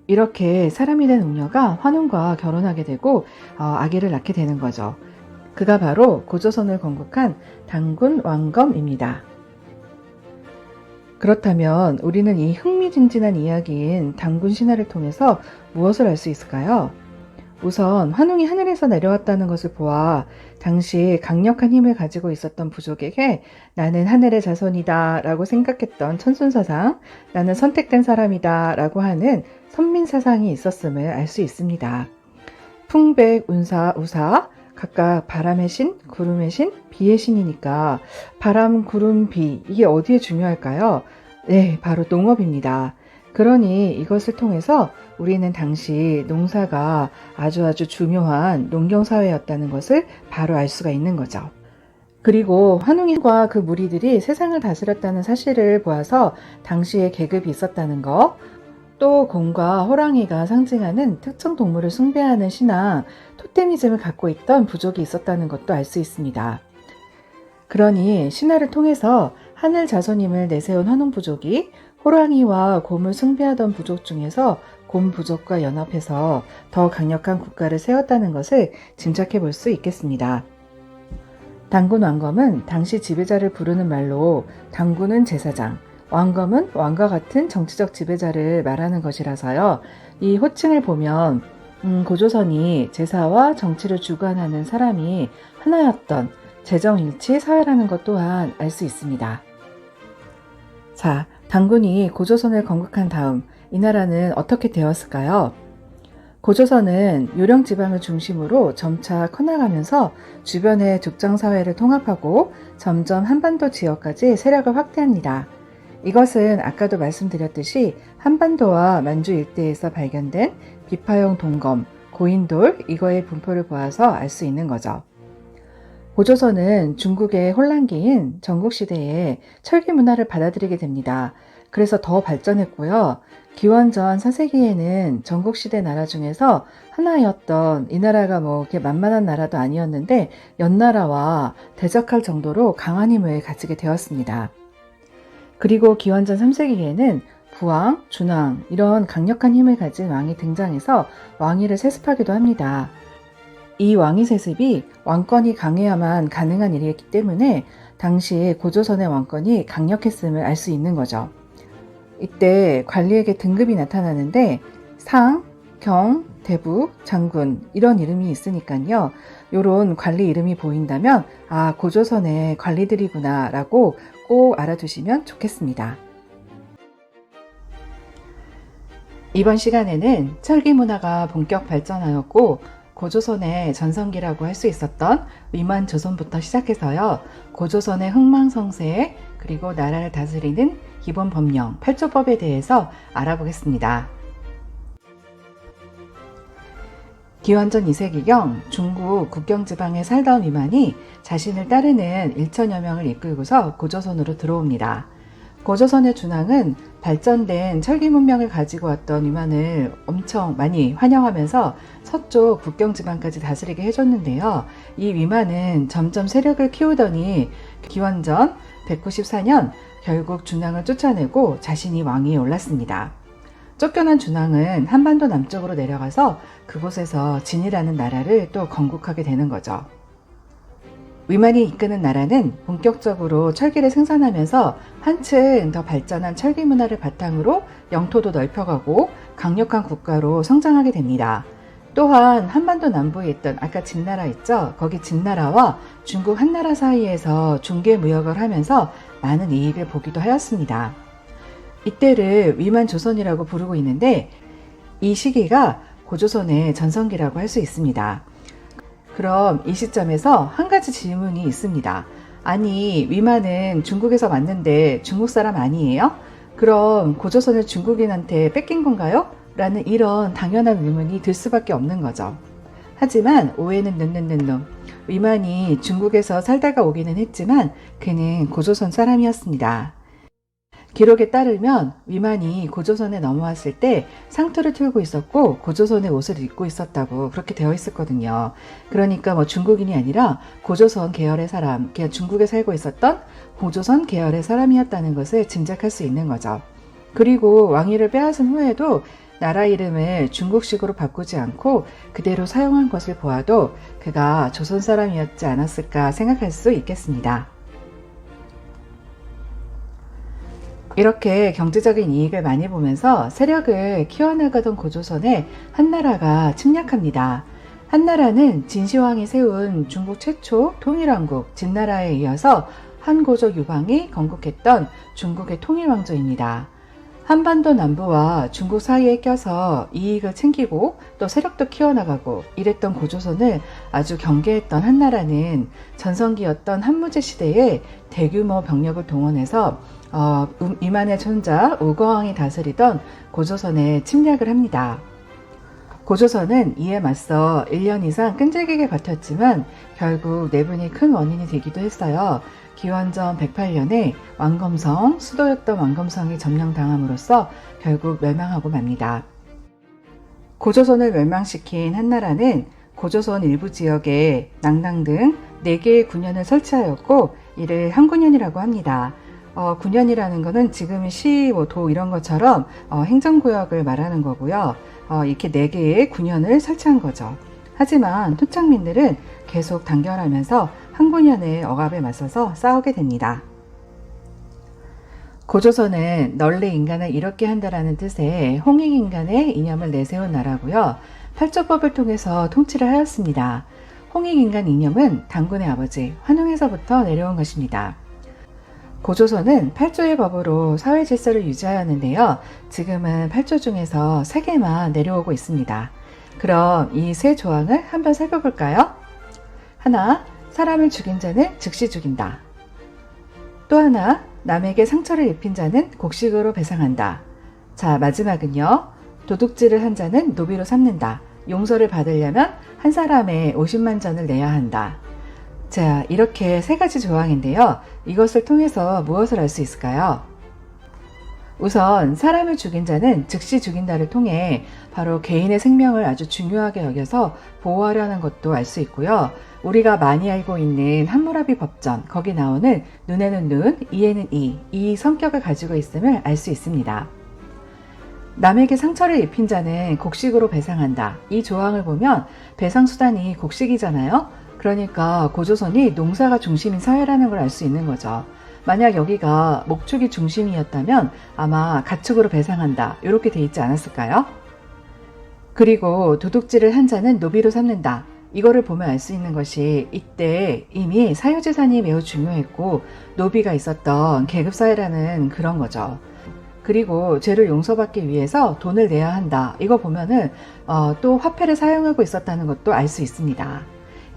이렇게 사람이 된 웅녀가 환웅과 결혼하게 되고 아기를 낳게 되는 거죠. 그가 바로 고조선을 건국한 단군 왕검입니다. 그렇다면 우리는 이 흥미진진한 이야기인 단군 신화를 통해서 무엇을 알 수 있을까요? 우선 환웅이 하늘에서 내려왔다는 것을 보아 당시 강력한 힘을 가지고 있었던 부족에게 나는 하늘의 자손이다 라고 생각했던 천순사상, 나는 선택된 사람이다 라고 하는 선민사상이 있었음을 알 수 있습니다. 풍백, 운사, 우사 각각 바람의 신, 구름의 신, 비의 신이니까 바람, 구름, 비 이게 어디에 중요할까요? 네, 바로 농업입니다. 그러니 이것을 통해서 우리는 당시 농사가 아주 중요한 농경사회였다는 것을 바로 알 수가 있는 거죠. 그리고 환웅이와 그 무리들이 세상을 다스렸다는 사실을 보아서 당시에 계급이 있었다는 것, 또 곰과 호랑이가 상징하는 특정 동물을 숭배하는 신앙, 토테미즘을 갖고 있던 부족이 있었다는 것도 알 수 있습니다. 그러니 신화를 통해서 하늘 자손임을 내세운 환웅 부족이 호랑이와 곰을 숭배하던 부족 중에서 곰 부족과 연합해서 더 강력한 국가를 세웠다는 것을 짐작해 볼 수 있겠습니다. 단군 왕검은 당시 지배자를 부르는 말로 단군은 제사장, 왕검은 왕과 같은 정치적 지배자를 말하는 것이라서요. 이 호칭을 보면 고조선이 제사와 정치를 주관하는 사람이 하나였던 재정일치 사회라는 것 또한 알 수 있습니다. 자, 단군이 고조선을 건국한 다음 이 나라는 어떻게 되었을까요? 고조선은 요령 지방을 중심으로 점차 커나가면서 주변의 족장사회를 통합하고 점점 한반도 지역까지 세력을 확대합니다. 이것은 아까도 말씀드렸듯이 한반도와 만주 일대에서 발견된 비파용 동검, 고인돌 이거의 분포를 보아서 알 수 있는 거죠. 고조선은 중국의 혼란기인 전국시대에 철기 문화를 받아들이게 됩니다. 그래서 더 발전했고요. 기원전 4세기에는 전국시대 나라 중에서 하나였던 이 나라가 뭐 이렇게 만만한 나라도 아니었는데 연나라와 대적할 정도로 강한 힘을 가지게 되었습니다. 그리고 기원전 3세기에는 부왕, 준왕 이런 강력한 힘을 가진 왕이 등장해서 왕위를 세습하기도 합니다. 이 왕위 세습이 왕권이 강해야만 가능한 일이었기 때문에 당시 고조선의 왕권이 강력했음을 알 수 있는 거죠. 이때 관리에게 등급이 나타나는데 상, 경, 대부, 장군 이런 이름이 있으니까요. 요런 관리 이름이 보인다면 아 고조선의 관리들이구나 라고 꼭 알아두시면 좋겠습니다. 이번 시간에는 철기 문화가 본격 발전하였고 고조선의 전성기라고 할 수 있었던 위만조선부터 시작해서요. 고조선의 흥망성쇠 그리고 나라를 다스리는 기본 법령 8조법에 대해서 알아보겠습니다. 기원전 2세기경 중국 국경지방에 살던 위만이 자신을 따르는 1천여 명을 이끌고서 고조선으로 들어옵니다. 고조선의 준왕은 발전된 철기 문명을 가지고 왔던 위만을 엄청 많이 환영하면서 서쪽 국경지방까지 다스리게 해줬는데요. 이 위만은 점점 세력을 키우더니 기원전 194년 결국 준왕을 쫓아내고 자신이 왕위에 올랐습니다. 쫓겨난 준왕은 한반도 남쪽으로 내려가서 그곳에서 진이라는 나라를 또 건국하게 되는 거죠. 위만이 이끄는 나라는 본격적으로 철기를 생산하면서 한층 더 발전한 철기 문화를 바탕으로 영토도 넓혀가고 강력한 국가로 성장하게 됩니다. 또한 한반도 남부에 있던 아까 진나라 있죠? 거기 진나라와 중국 한나라 사이에서 중개 무역을 하면서 많은 이익을 보기도 하였습니다. 이때를 위만조선이라고 부르고 있는데 이 시기가 고조선의 전성기라고 할 수 있습니다. 그럼 이 시점에서 한 가지 질문이 있습니다. 아니, 위만은 중국에서 왔는데 중국 사람 아니에요? 그럼 고조선을 중국인한테 뺏긴 건가요? 라는 이런 당연한 의문이 들 수밖에 없는 거죠. 하지만 오해는 늦는 놈. 위만이 중국에서 살다가 오기는 했지만 그는 고조선 사람이었습니다. 기록에 따르면 위만이 고조선에 넘어왔을 때 상투를 틀고 있었고 고조선의 옷을 입고 있었다고 그렇게 되어 있었거든요. 그러니까 뭐 중국인이 아니라 고조선 계열의 사람, 그냥 중국에 살고 있었던 고조선 계열의 사람이었다는 것을 짐작할 수 있는 거죠. 그리고 왕위를 빼앗은 후에도 나라 이름을 중국식으로 바꾸지 않고 그대로 사용한 것을 보아도 그가 조선 사람이었지 않았을까 생각할 수 있겠습니다. 이렇게 경제적인 이익을 많이 보면서 세력을 키워나가던 고조선에 한나라가 침략합니다. 한나라는 진시황이 세운 중국 최초 통일왕국 진나라에 이어서 한고조 유방이 건국했던 중국의 통일왕조입니다. 한반도 남부와 중국 사이에 껴서 이익을 챙기고 또 세력도 키워나가고 이랬던 고조선을 아주 경계했던 한나라는 전성기였던 한무제 시대에 대규모 병력을 동원해서 위만의 천자 우거왕이 다스리던 고조선에 침략을 합니다. 고조선은 이에 맞서 1년 이상 끈질기게 버텼지만 결국 내분이 큰 원인이 되기도 했어요. 기원전 108년에 왕검성, 수도였던 왕검성이 점령당함으로써 결국 멸망하고 맙니다. 고조선을 멸망시킨 한나라는 고조선 일부 지역에 낭당 등 4개의 군현을 설치하였고 이를 한군현이라고 합니다. 군현이라는 것은 지금의 시, 도 이런 것처럼 행정구역을 말하는 거고요. 이렇게 4개의 군현을 설치한 거죠. 하지만 토착민들은 계속 단결하면서 한군현의 억압에 맞서서 싸우게 됩니다. 고조선은 널리 인간을 이롭게 한다라는 뜻의 홍익인간의 이념을 내세운 나라고요. 팔조법을 통해서 통치를 하였습니다. 홍익인간 이념은 단군의 아버지 환웅에서부터 내려온 것입니다. 고조선은 8조의 법으로 사회 질서를 유지하였는데요. 지금은 8조 중에서 3개만 내려오고 있습니다. 그럼 이 3조항을 한번 살펴볼까요? 하나, 사람을 죽인 자는 즉시 죽인다. 또 하나, 남에게 상처를 입힌 자는 곡식으로 배상한다. 자, 마지막은요. 도둑질을 한 자는 노비로 삼는다. 용서를 받으려면 한 사람에 50만 전을 내야 한다. 자, 이렇게 3가지 조항인데요. 이것을 통해서 무엇을 알 수 있을까요? 우선 사람을 죽인 자는 즉시 죽인다를 통해 바로 개인의 생명을 아주 중요하게 여겨서 보호하려는 것도 알 수 있고요. 우리가 많이 알고 있는 함무라비 법전, 거기 나오는 눈에는 눈, 이에는 이 성격을 가지고 있음을 알 수 있습니다. 남에게 상처를 입힌 자는 곡식으로 배상한다. 이 조항을 보면 배상수단이 곡식이잖아요. 그러니까 고조선이 농사가 중심인 사회라는 걸 알 수 있는 거죠. 만약 여기가 목축이 중심이었다면 아마 가축으로 배상한다. 이렇게 돼 있지 않았을까요? 그리고 도둑질을 한 자는 노비로 삼는다. 이거를 보면 알 수 있는 것이 이때 이미 사유재산이 매우 중요했고 노비가 있었던 계급사회라는 그런 거죠. 그리고 죄를 용서받기 위해서 돈을 내야 한다. 이거 보면은 또 화폐를 사용하고 있었다는 것도 알 수 있습니다.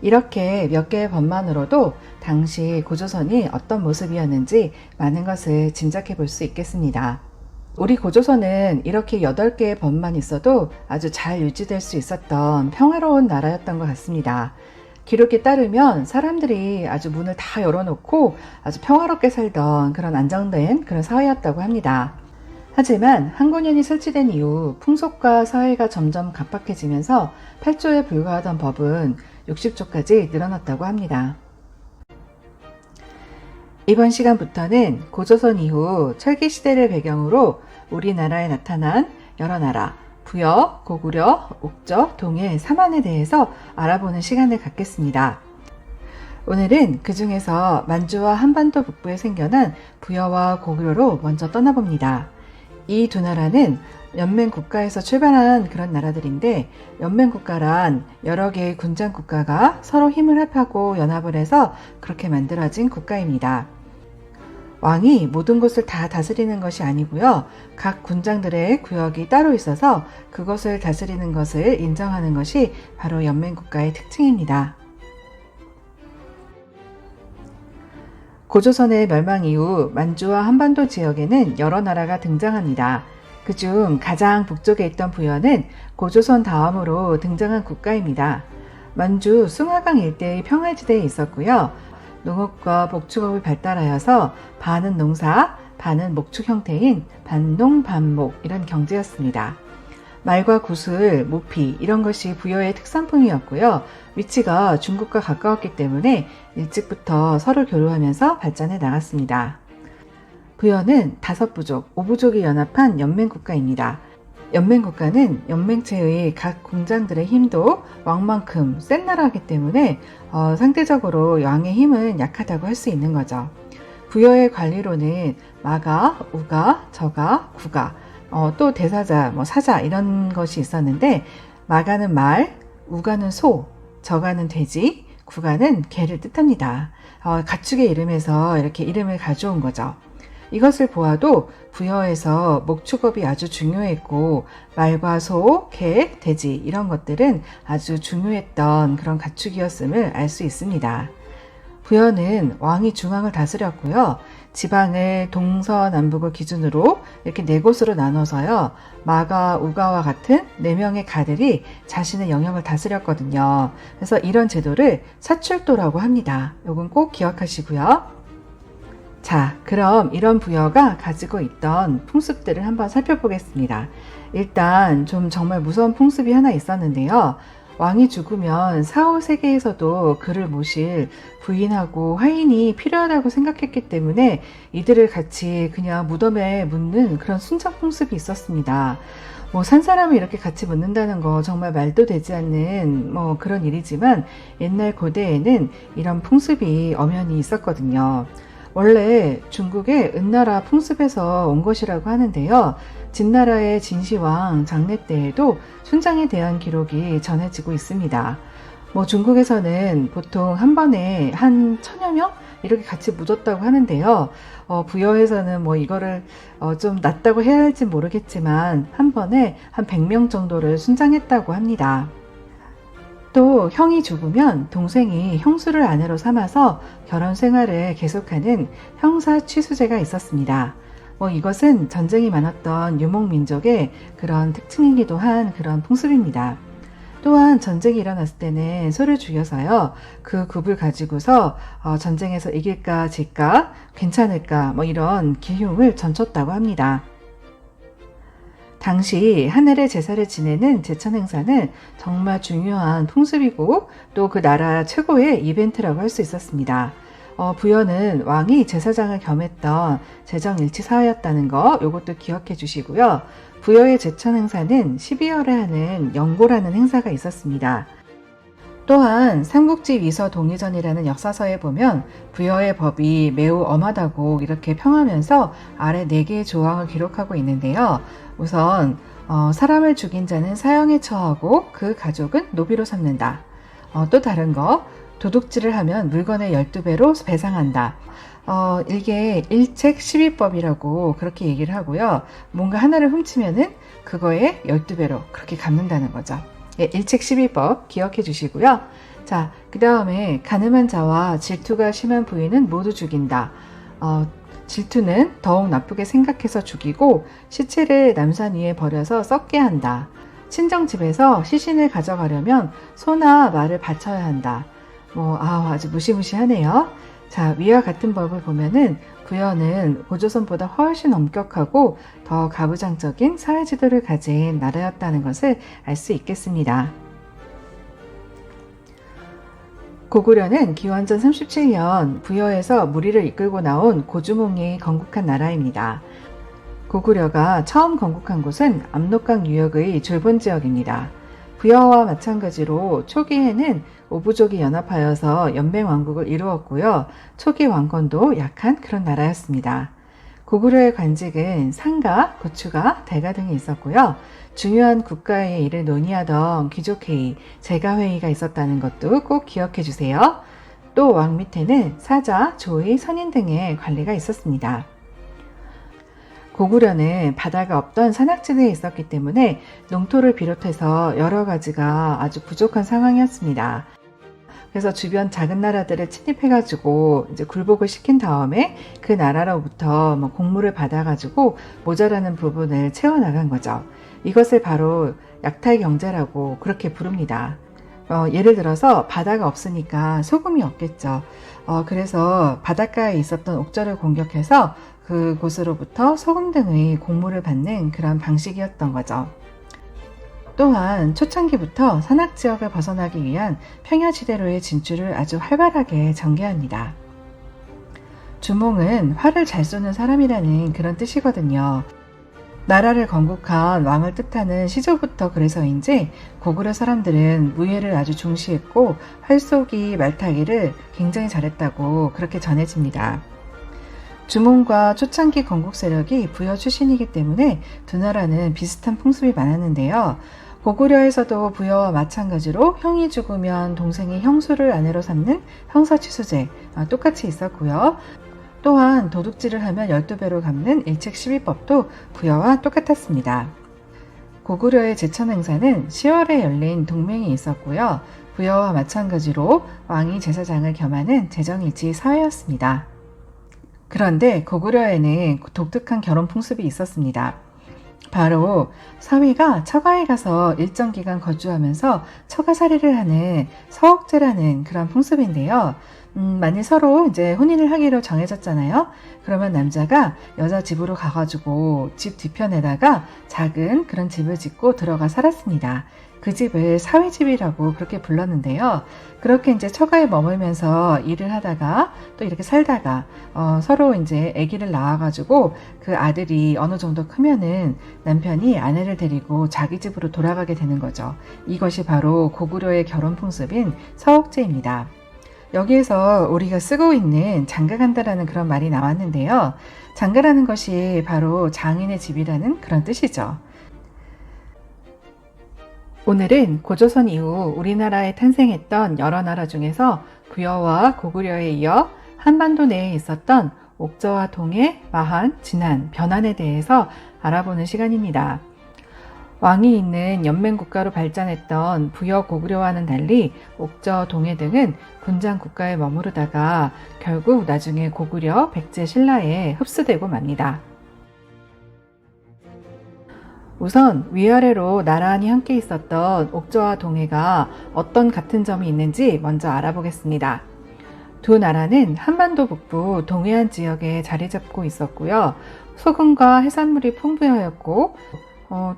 이렇게 몇 개의 법만으로도 당시 고조선이 어떤 모습이었는지 많은 것을 짐작해 볼 수 있겠습니다. 우리 고조선은 이렇게 8개의 법만 있어도 아주 잘 유지될 수 있었던 평화로운 나라였던 것 같습니다. 기록에 따르면 사람들이 아주 문을 다 열어놓고 아주 평화롭게 살던 그런 안정된 그런 사회였다고 합니다. 하지만 한군현이 설치된 이후 풍속과 사회가 점점 각박해지면서 8조에 불과하던 법은 60조까지 늘어났다고 합니다. 이번 시간부터는 고조선 이후 철기시대를 배경으로 우리나라에 나타난 여러 나라, 부여, 고구려, 옥저, 동일, 삼한에 대해서 알아보는 시간을 갖겠습니다. 오늘은 그 중에서 만주와 한반도 북부에 생겨난 부여와 고구려로 먼저 떠나봅니다. 이 두 나라는 연맹국가에서 출발한 그런 나라들인데 연맹국가란 여러 개의 군장국가가 서로 힘을 합하고 연합을 해서 그렇게 만들어진 국가입니다. 왕이 모든 곳을 다 다스리는 것이 아니고요. 각 군장들의 구역이 따로 있어서 그것을 다스리는 것을 인정하는 것이 바로 연맹국가의 특징입니다. 고조선의 멸망 이후 만주와 한반도 지역에는 여러 나라가 등장합니다. 그중 가장 북쪽에 있던 부여는 고조선 다음으로 등장한 국가입니다. 만주 숭화강 일대의 평화지대에 있었고요. 농업과 목축업이 발달하여서 반은 농사, 반은 목축 형태인 반농, 반목 이런 경제였습니다. 말과 구슬, 모피 이런 것이 부여의 특산품이었고요. 위치가 중국과 가까웠기 때문에 일찍부터 서로 교류하면서 발전해 나갔습니다. 부여는 5부족, 5부족이 연합한 연맹국가입니다. 연맹국가는 연맹체의 각 공장들의 힘도 왕만큼 센 나라이기 때문에 상대적으로 왕의 힘은 약하다고 할 수 있는 거죠. 부여의 관리로는 마가, 우가, 저가, 구가, 또 대사자, 사자 이런 것이 있었는데 마가는 말, 우가는 소, 저가는 돼지, 구가는 개를 뜻합니다. 가축의 이름에서 이렇게 이름을 가져온 거죠. 이것을 보아도 부여에서 목축업이 아주 중요했고 말과 소, 개, 돼지 이런 것들은 아주 중요했던 그런 가축이었음을 알 수 있습니다. 부여는 왕이 중앙을 다스렸고요. 지방을 동서남북을 기준으로 이렇게 4곳으로 나눠서요. 마가, 우가와 같은 4명의 가들이 자신의 영역을 다스렸거든요. 그래서 이런 제도를 사출도라고 합니다. 이건 꼭 기억하시고요. 자, 그럼 이런 부여가 가지고 있던 풍습들을 한번 살펴보겠습니다. 일단 좀 정말 무서운 풍습이 하나 있었는데요. 왕이 죽으면 사후 세계에서도 그를 모실 부인하고 화인이 필요하다고 생각했기 때문에 이들을 같이 그냥 무덤에 묻는 그런 순장 풍습이 있었습니다. 산 사람을 이렇게 같이 묻는다는 거 정말 말도 되지 않는 그런 일이지만 옛날 고대에는 이런 풍습이 엄연히 있었거든요. 원래 중국의 은나라 풍습에서 온 것이라고 하는데요. 진나라의 진시황 장례 때에도 순장에 대한 기록이 전해지고 있습니다. 중국에서는 보통 한 번에 한 1000여 명? 이렇게 같이 묻었다고 하는데요. 부여에서는 이거를 좀 낮다고 해야 할지 모르겠지만 한 번에 한 100명 정도를 순장했다고 합니다. 또 형이 죽으면 동생이 형수를 아내로 삼아서 결혼 생활을 계속하는 형사취수제가 있었습니다. 이것은 전쟁이 많았던 유목민족의 그런 특징이기도 한 그런 풍습입니다. 또한 전쟁이 일어났을 때는 소를 죽여서요. 그 굽을 가지고서 전쟁에서 이길까 질까 괜찮을까 이런 기흉을 전쳤다고 합니다. 당시 하늘의 제사를 지내는 제천 행사는 정말 중요한 풍습이고 또 그 나라 최고의 이벤트라고 할 수 있었습니다. 부여는 왕이 제사장을 겸했던 재정일치 사회였다는 거 요것도 기억해 주시고요. 부여의 제천 행사는 12월에 하는 영고라는 행사가 있었습니다. 또한 삼국지 위서 동의전이라는 역사서에 보면 부여의 법이 매우 엄하다고 이렇게 평하면서 아래 4개의 조항을 기록하고 있는데요. 우선 사람을 죽인 자는 사형에 처하고 그 가족은 노비로 삼는다. 또 다른 거 도둑질을 하면 물건의 12배로 배상한다. 이게 일책 12법이라고 그렇게 얘기를 하고요. 뭔가 하나를 훔치면은 그거에 12배로 그렇게 갚는다는 거죠. 일책 12법 기억해 주시고요. 자, 그 다음에 가늠한 자와 질투가 심한 부인은 모두 죽인다. 질투는 더욱 나쁘게 생각해서 죽이고 시체를 남산 위에 버려서 썩게 한다. 친정집에서 시신을 가져가려면 소나 말을 바쳐야 한다. 아주 무시무시하네요. 자, 위와 같은 법을 보면은 부여는 고조선보다 훨씬 엄격하고 더 가부장적인 사회지도를 가진 나라였다는 것을 알 수 있겠습니다. 고구려는 기원전 37년 부여에서 무리를 이끌고 나온 고주몽이 건국한 나라입니다. 고구려가 처음 건국한 곳은 압록강 유역의 졸본 지역입니다. 부여와 마찬가지로 초기에는 5부족이 연합하여서 연맹왕국을 이루었고요. 초기 왕권도 약한 그런 나라였습니다. 고구려의 관직은 상가, 고추가, 대가 등이 있었고요. 중요한 국가의 일을 논의하던 귀족회의, 제가회의가 있었다는 것도 꼭 기억해 주세요. 또 왕 밑에는 사자, 조의, 선인 등의 관리가 있었습니다. 고구려는 바다가 없던 산악지대에 있었기 때문에 농토를 비롯해서 여러 가지가 아주 부족한 상황이었습니다. 그래서 주변 작은 나라들을 침입해가지고 이제 굴복을 시킨 다음에 그 나라로부터 뭐 공물을 받아가지고 모자라는 부분을 채워나간 거죠. 이것을 바로 약탈 경제라고 그렇게 부릅니다. 예를 들어서 바다가 없으니까 소금이 없겠죠. 그래서 바닷가에 있었던 옥저를 공격해서 그곳으로부터 소금 등의 곡물을 받는 그런 방식이었던 거죠. 또한 초창기부터 산악지역을 벗어나기 위한 평야지대로의 진출을 아주 활발하게 전개합니다. 주몽은 활을 잘 쏘는 사람이라는 그런 뜻이거든요. 나라를 건국한 왕을 뜻하는 시조부터 그래서인지 고구려 사람들은 무예를 아주 중시했고 활쏘기, 말타기를 굉장히 잘했다고 그렇게 전해집니다. 주몽과 초창기 건국 세력이 부여 출신이기 때문에 두 나라는 비슷한 풍습이 많았는데요. 고구려에서도 부여와 마찬가지로 형이 죽으면 동생이 형수를 아내로 삼는 형사취수제 똑같이 있었고요. 또한 도둑질을 하면 12배로 갚는 일책시비법도 부여와 똑같았습니다. 고구려의 제천 행사는 10월에 열린 동맹이 있었고요. 부여와 마찬가지로 왕이 제사장을 겸하는 제정일치 사회였습니다. 그런데 고구려에는 독특한 결혼 풍습이 있었습니다. 바로 사위가 처가에 가서 일정 기간 거주하면서 처가살이를 하는 서옥제라는 그런 풍습인데요. 만일 서로 이제 혼인을 하기로 정해졌잖아요. 그러면 남자가 여자 집으로 가가지고 집 뒤편에다가 작은 그런 집을 짓고 들어가 살았습니다. 그 집을 사위집이라고 그렇게 불렀는데요. 그렇게 이제 처가에 머물면서 일을 하다가 또 이렇게 살다가 서로 이제 아기를 낳아가지고 그 아들이 어느 정도 크면은 남편이 아내를 데리고 자기 집으로 돌아가게 되는 거죠. 이것이 바로 고구려의 결혼 풍습인 서옥제입니다. 여기에서 우리가 쓰고 있는 장가간다라는 그런 말이 나왔는데요. 장가라는 것이 바로 장인의 집이라는 그런 뜻이죠. 오늘은 고조선 이후 우리나라에 탄생했던 여러 나라 중에서 부여와 고구려에 이어 한반도 내에 있었던 옥저와 동해, 마한, 진한, 변한에 대해서 알아보는 시간입니다. 왕이 있는 연맹국가로 발전했던 부여, 고구려와는 달리 옥저, 동해 등은 군장 국가에 머무르다가 결국 나중에 고구려, 백제, 신라에 흡수되고 맙니다. 우선 위아래로 나란히 함께 있었던 옥저와 동해가 어떤 같은 점이 있는지 먼저 알아보겠습니다. 두 나라는 한반도 북부 동해안 지역에 자리 잡고 있었고요. 소금과 해산물이 풍부하였고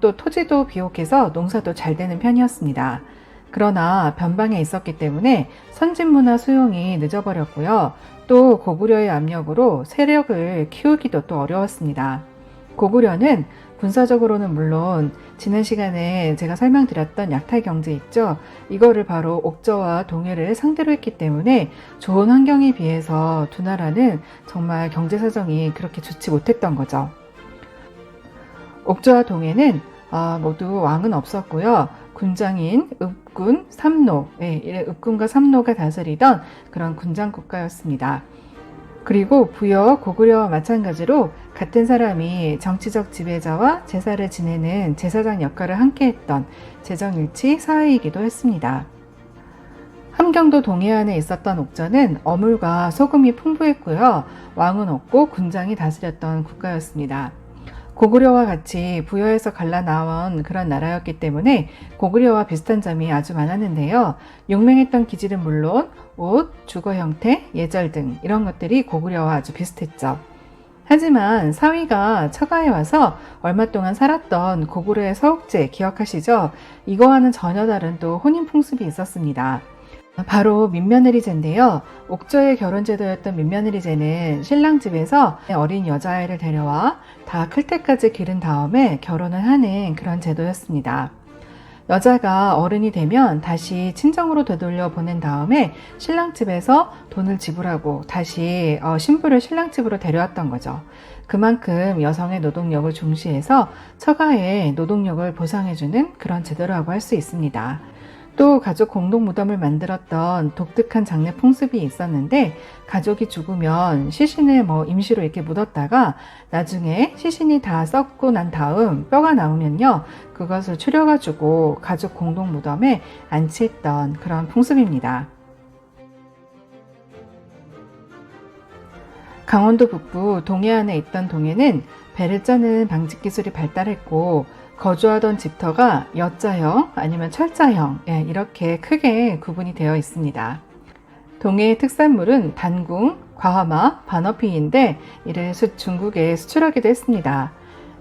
또 토지도 비옥해서 농사도 잘 되는 편이었습니다. 그러나 변방에 있었기 때문에 선진문화 수용이 늦어버렸고요. 또 고구려의 압력으로 세력을 키우기도 또 어려웠습니다. 고구려는 군사적으로는 물론 지난 시간에 제가 설명드렸던 약탈 경제 있죠. 이거를 바로 옥저와 동해를 상대로 했기 때문에 좋은 환경에 비해서 두 나라는 정말 경제 사정이 그렇게 좋지 못했던 거죠. 옥저와 동해는 모두 왕은 없었고요. 군장인 읍군, 삼노, 읍군과 삼노가 다스리던 그런 군장 국가였습니다. 그리고 부여, 고구려와 마찬가지로 같은 사람이 정치적 지배자와 제사를 지내는 제사장 역할을 함께했던 제정일치 사회이기도 했습니다. 함경도 동해안에 있었던 옥저는 어물과 소금이 풍부했고요. 왕은 없고 군장이 다스렸던 국가였습니다. 고구려와 같이 부여에서 갈라나온 그런 나라였기 때문에 고구려와 비슷한 점이 아주 많았는데요. 용맹했던 기질은 물론 옷, 주거 형태, 예절 등 이런 것들이 고구려와 아주 비슷했죠. 하지만 사위가 처가에 와서 얼마 동안 살았던 고구려의 서옥제 기억하시죠? 이거와는 전혀 다른 또 혼인 풍습이 있었습니다. 바로 민며느리제인데요. 옥저의 결혼제도였던 민며느리제는 신랑 집에서 어린 여자아이를 데려와 다 클 때까지 기른 다음에 결혼을 하는 그런 제도였습니다. 여자가 어른이 되면 다시 친정으로 되돌려 보낸 다음에 신랑 집에서 돈을 지불하고 다시 신부를 신랑 집으로 데려왔던 거죠. 그만큼 여성의 노동력을 중시해서 처가의 노동력을 보상해주는 그런 제도라고 할 수 있습니다. 또 가족 공동 무덤을 만들었던 독특한 장례 풍습이 있었는데 가족이 죽으면 시신을 임시로 이렇게 묻었다가 나중에 시신이 다 썩고 난 다음 뼈가 나오면요 그것을 추려가지고 가족 공동 무덤에 안치했던 그런 풍습입니다. 강원도 북부 동해안에 있던 동해는 배를 짜는 방직 기술이 발달했고 거주하던 집터가 여자형 아니면 철자형 이렇게 크게 구분이 되어 있습니다. 동해의 특산물은 단궁, 과하마, 반어피인데 이를 중국에 수출하기도 했습니다.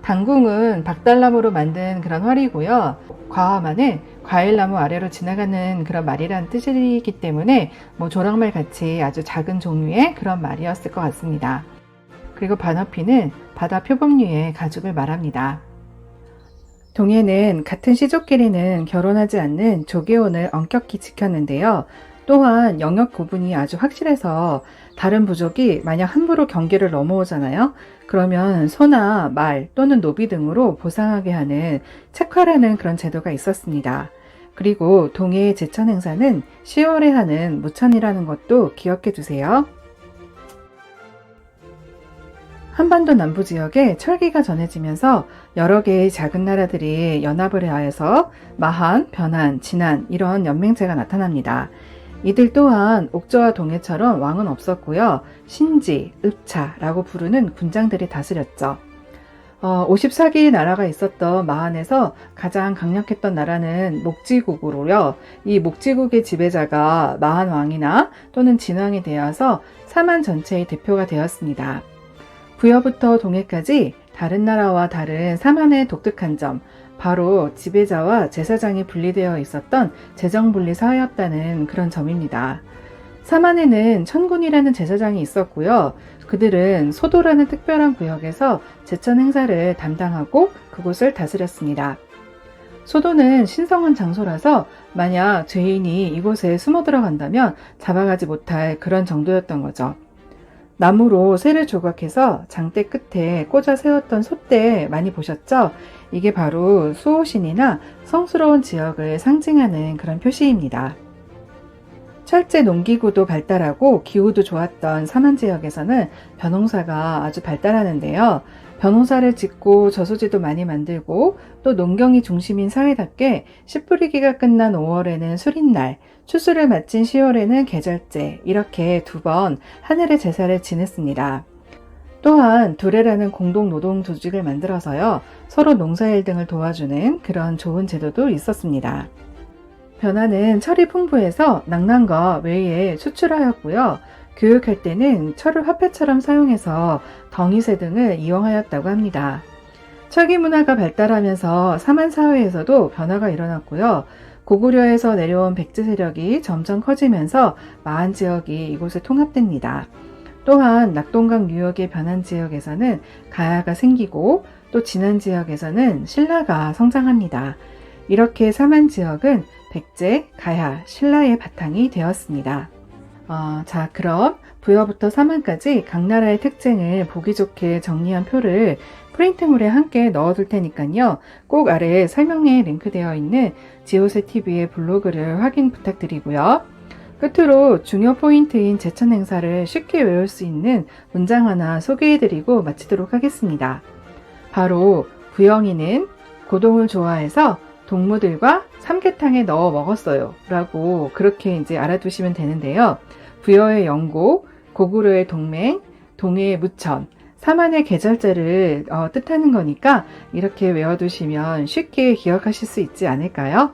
단궁은 박달나무로 만든 그런 활이고요. 과하마는 과일나무 아래로 지나가는 그런 말이라는 뜻이기 때문에 조랑말 같이 아주 작은 종류의 그런 말이었을 것 같습니다. 그리고 반어피는 바다 표범류의 가죽을 말합니다. 동해는 같은 시족끼리는 결혼하지 않는 조계혼을 엄격히 지켰는데요. 또한 영역 구분이 아주 확실해서 다른 부족이 만약 함부로 경계를 넘어오잖아요. 그러면 소나 말 또는 노비 등으로 보상하게 하는 책화라는 그런 제도가 있었습니다. 그리고 동해의 제천 행사는 10월에 하는 무천이라는 것도 기억해 두세요. 한반도 남부 지역에 철기가 전해지면서 여러 개의 작은 나라들이 연합을 하여서 마한, 변한, 진한 이런 연맹체가 나타납니다. 이들 또한 옥저와 동해처럼 왕은 없었고요. 신지, 읍차라고 부르는 군장들이 다스렸죠. 54개의 나라가 있었던 마한에서 가장 강력했던 나라는 목지국으로요. 이 목지국의 지배자가 마한 왕이나 또는 진왕이 되어서 사만 전체의 대표가 되었습니다. 부여부터 동해까지 다른 나라와 다른 사만의 독특한 점, 바로 지배자와 제사장이 분리되어 있었던 재정분리 사회였다는 그런 점입니다. 사만에는 천군이라는 제사장이 있었고요. 그들은 소도라는 특별한 구역에서 제천 행사를 담당하고 그곳을 다스렸습니다. 소도는 신성한 장소라서 만약 죄인이 이곳에 숨어 들어간다면 잡아가지 못할 그런 정도였던 거죠. 나무로 쇠를 조각해서 장대 끝에 꽂아 세웠던 솥대 많이 보셨죠? 이게 바로 수호신이나 성스러운 지역을 상징하는 그런 표시입니다. 철제 농기구도 발달하고 기후도 좋았던 사만 지역에서는 벼농사가 아주 발달하는데요. 벼농사를 짓고 저수지도 많이 만들고 또 농경이 중심인 사회답게 씨 뿌리기가 끝난 5월에는 수린날, 추수를 마친 10월에는 계절제 이렇게 2번 하늘의 제사를 지냈습니다. 또한 두레라는 공동노동 조직을 만들어서요. 서로 농사일 등을 도와주는 그런 좋은 제도도 있었습니다. 변화는 철이 풍부해서 낭난과 외에 수출하였고요. 교육할 때는 철을 화폐처럼 사용해서 덩이쇠 등을 이용하였다고 합니다. 철기 문화가 발달하면서 사만 사회에서도 변화가 일어났고요. 고구려에서 내려온 백제 세력이 점점 커지면서 마한 지역이 이곳에 통합됩니다. 또한 낙동강 유역의 변한 지역에서는 가야가 생기고 또 진안 지역에서는 신라가 성장합니다. 이렇게 사만 지역은 백제, 가야, 신라의 바탕이 되었습니다. 자, 그럼 부여부터 사만까지 각 나라의 특징을 보기 좋게 정리한 표를 프린트물에 함께 넣어둘 테니까요. 꼭 아래 설명에 링크되어 있는 지오세TV의 블로그를 확인 부탁드리고요. 끝으로 중요 포인트인 제천 행사를 쉽게 외울 수 있는 문장 하나 소개해드리고 마치도록 하겠습니다. 바로 부영이는 고동을 좋아해서 동무들과 삼계탕에 넣어 먹었어요 라고 그렇게 이제 알아두시면 되는데요. 부여의 영고, 고구려의 동맹, 동해의 무천, 사만의 계절제를 뜻하는 거니까 이렇게 외워두시면 쉽게 기억하실 수 있지 않을까요?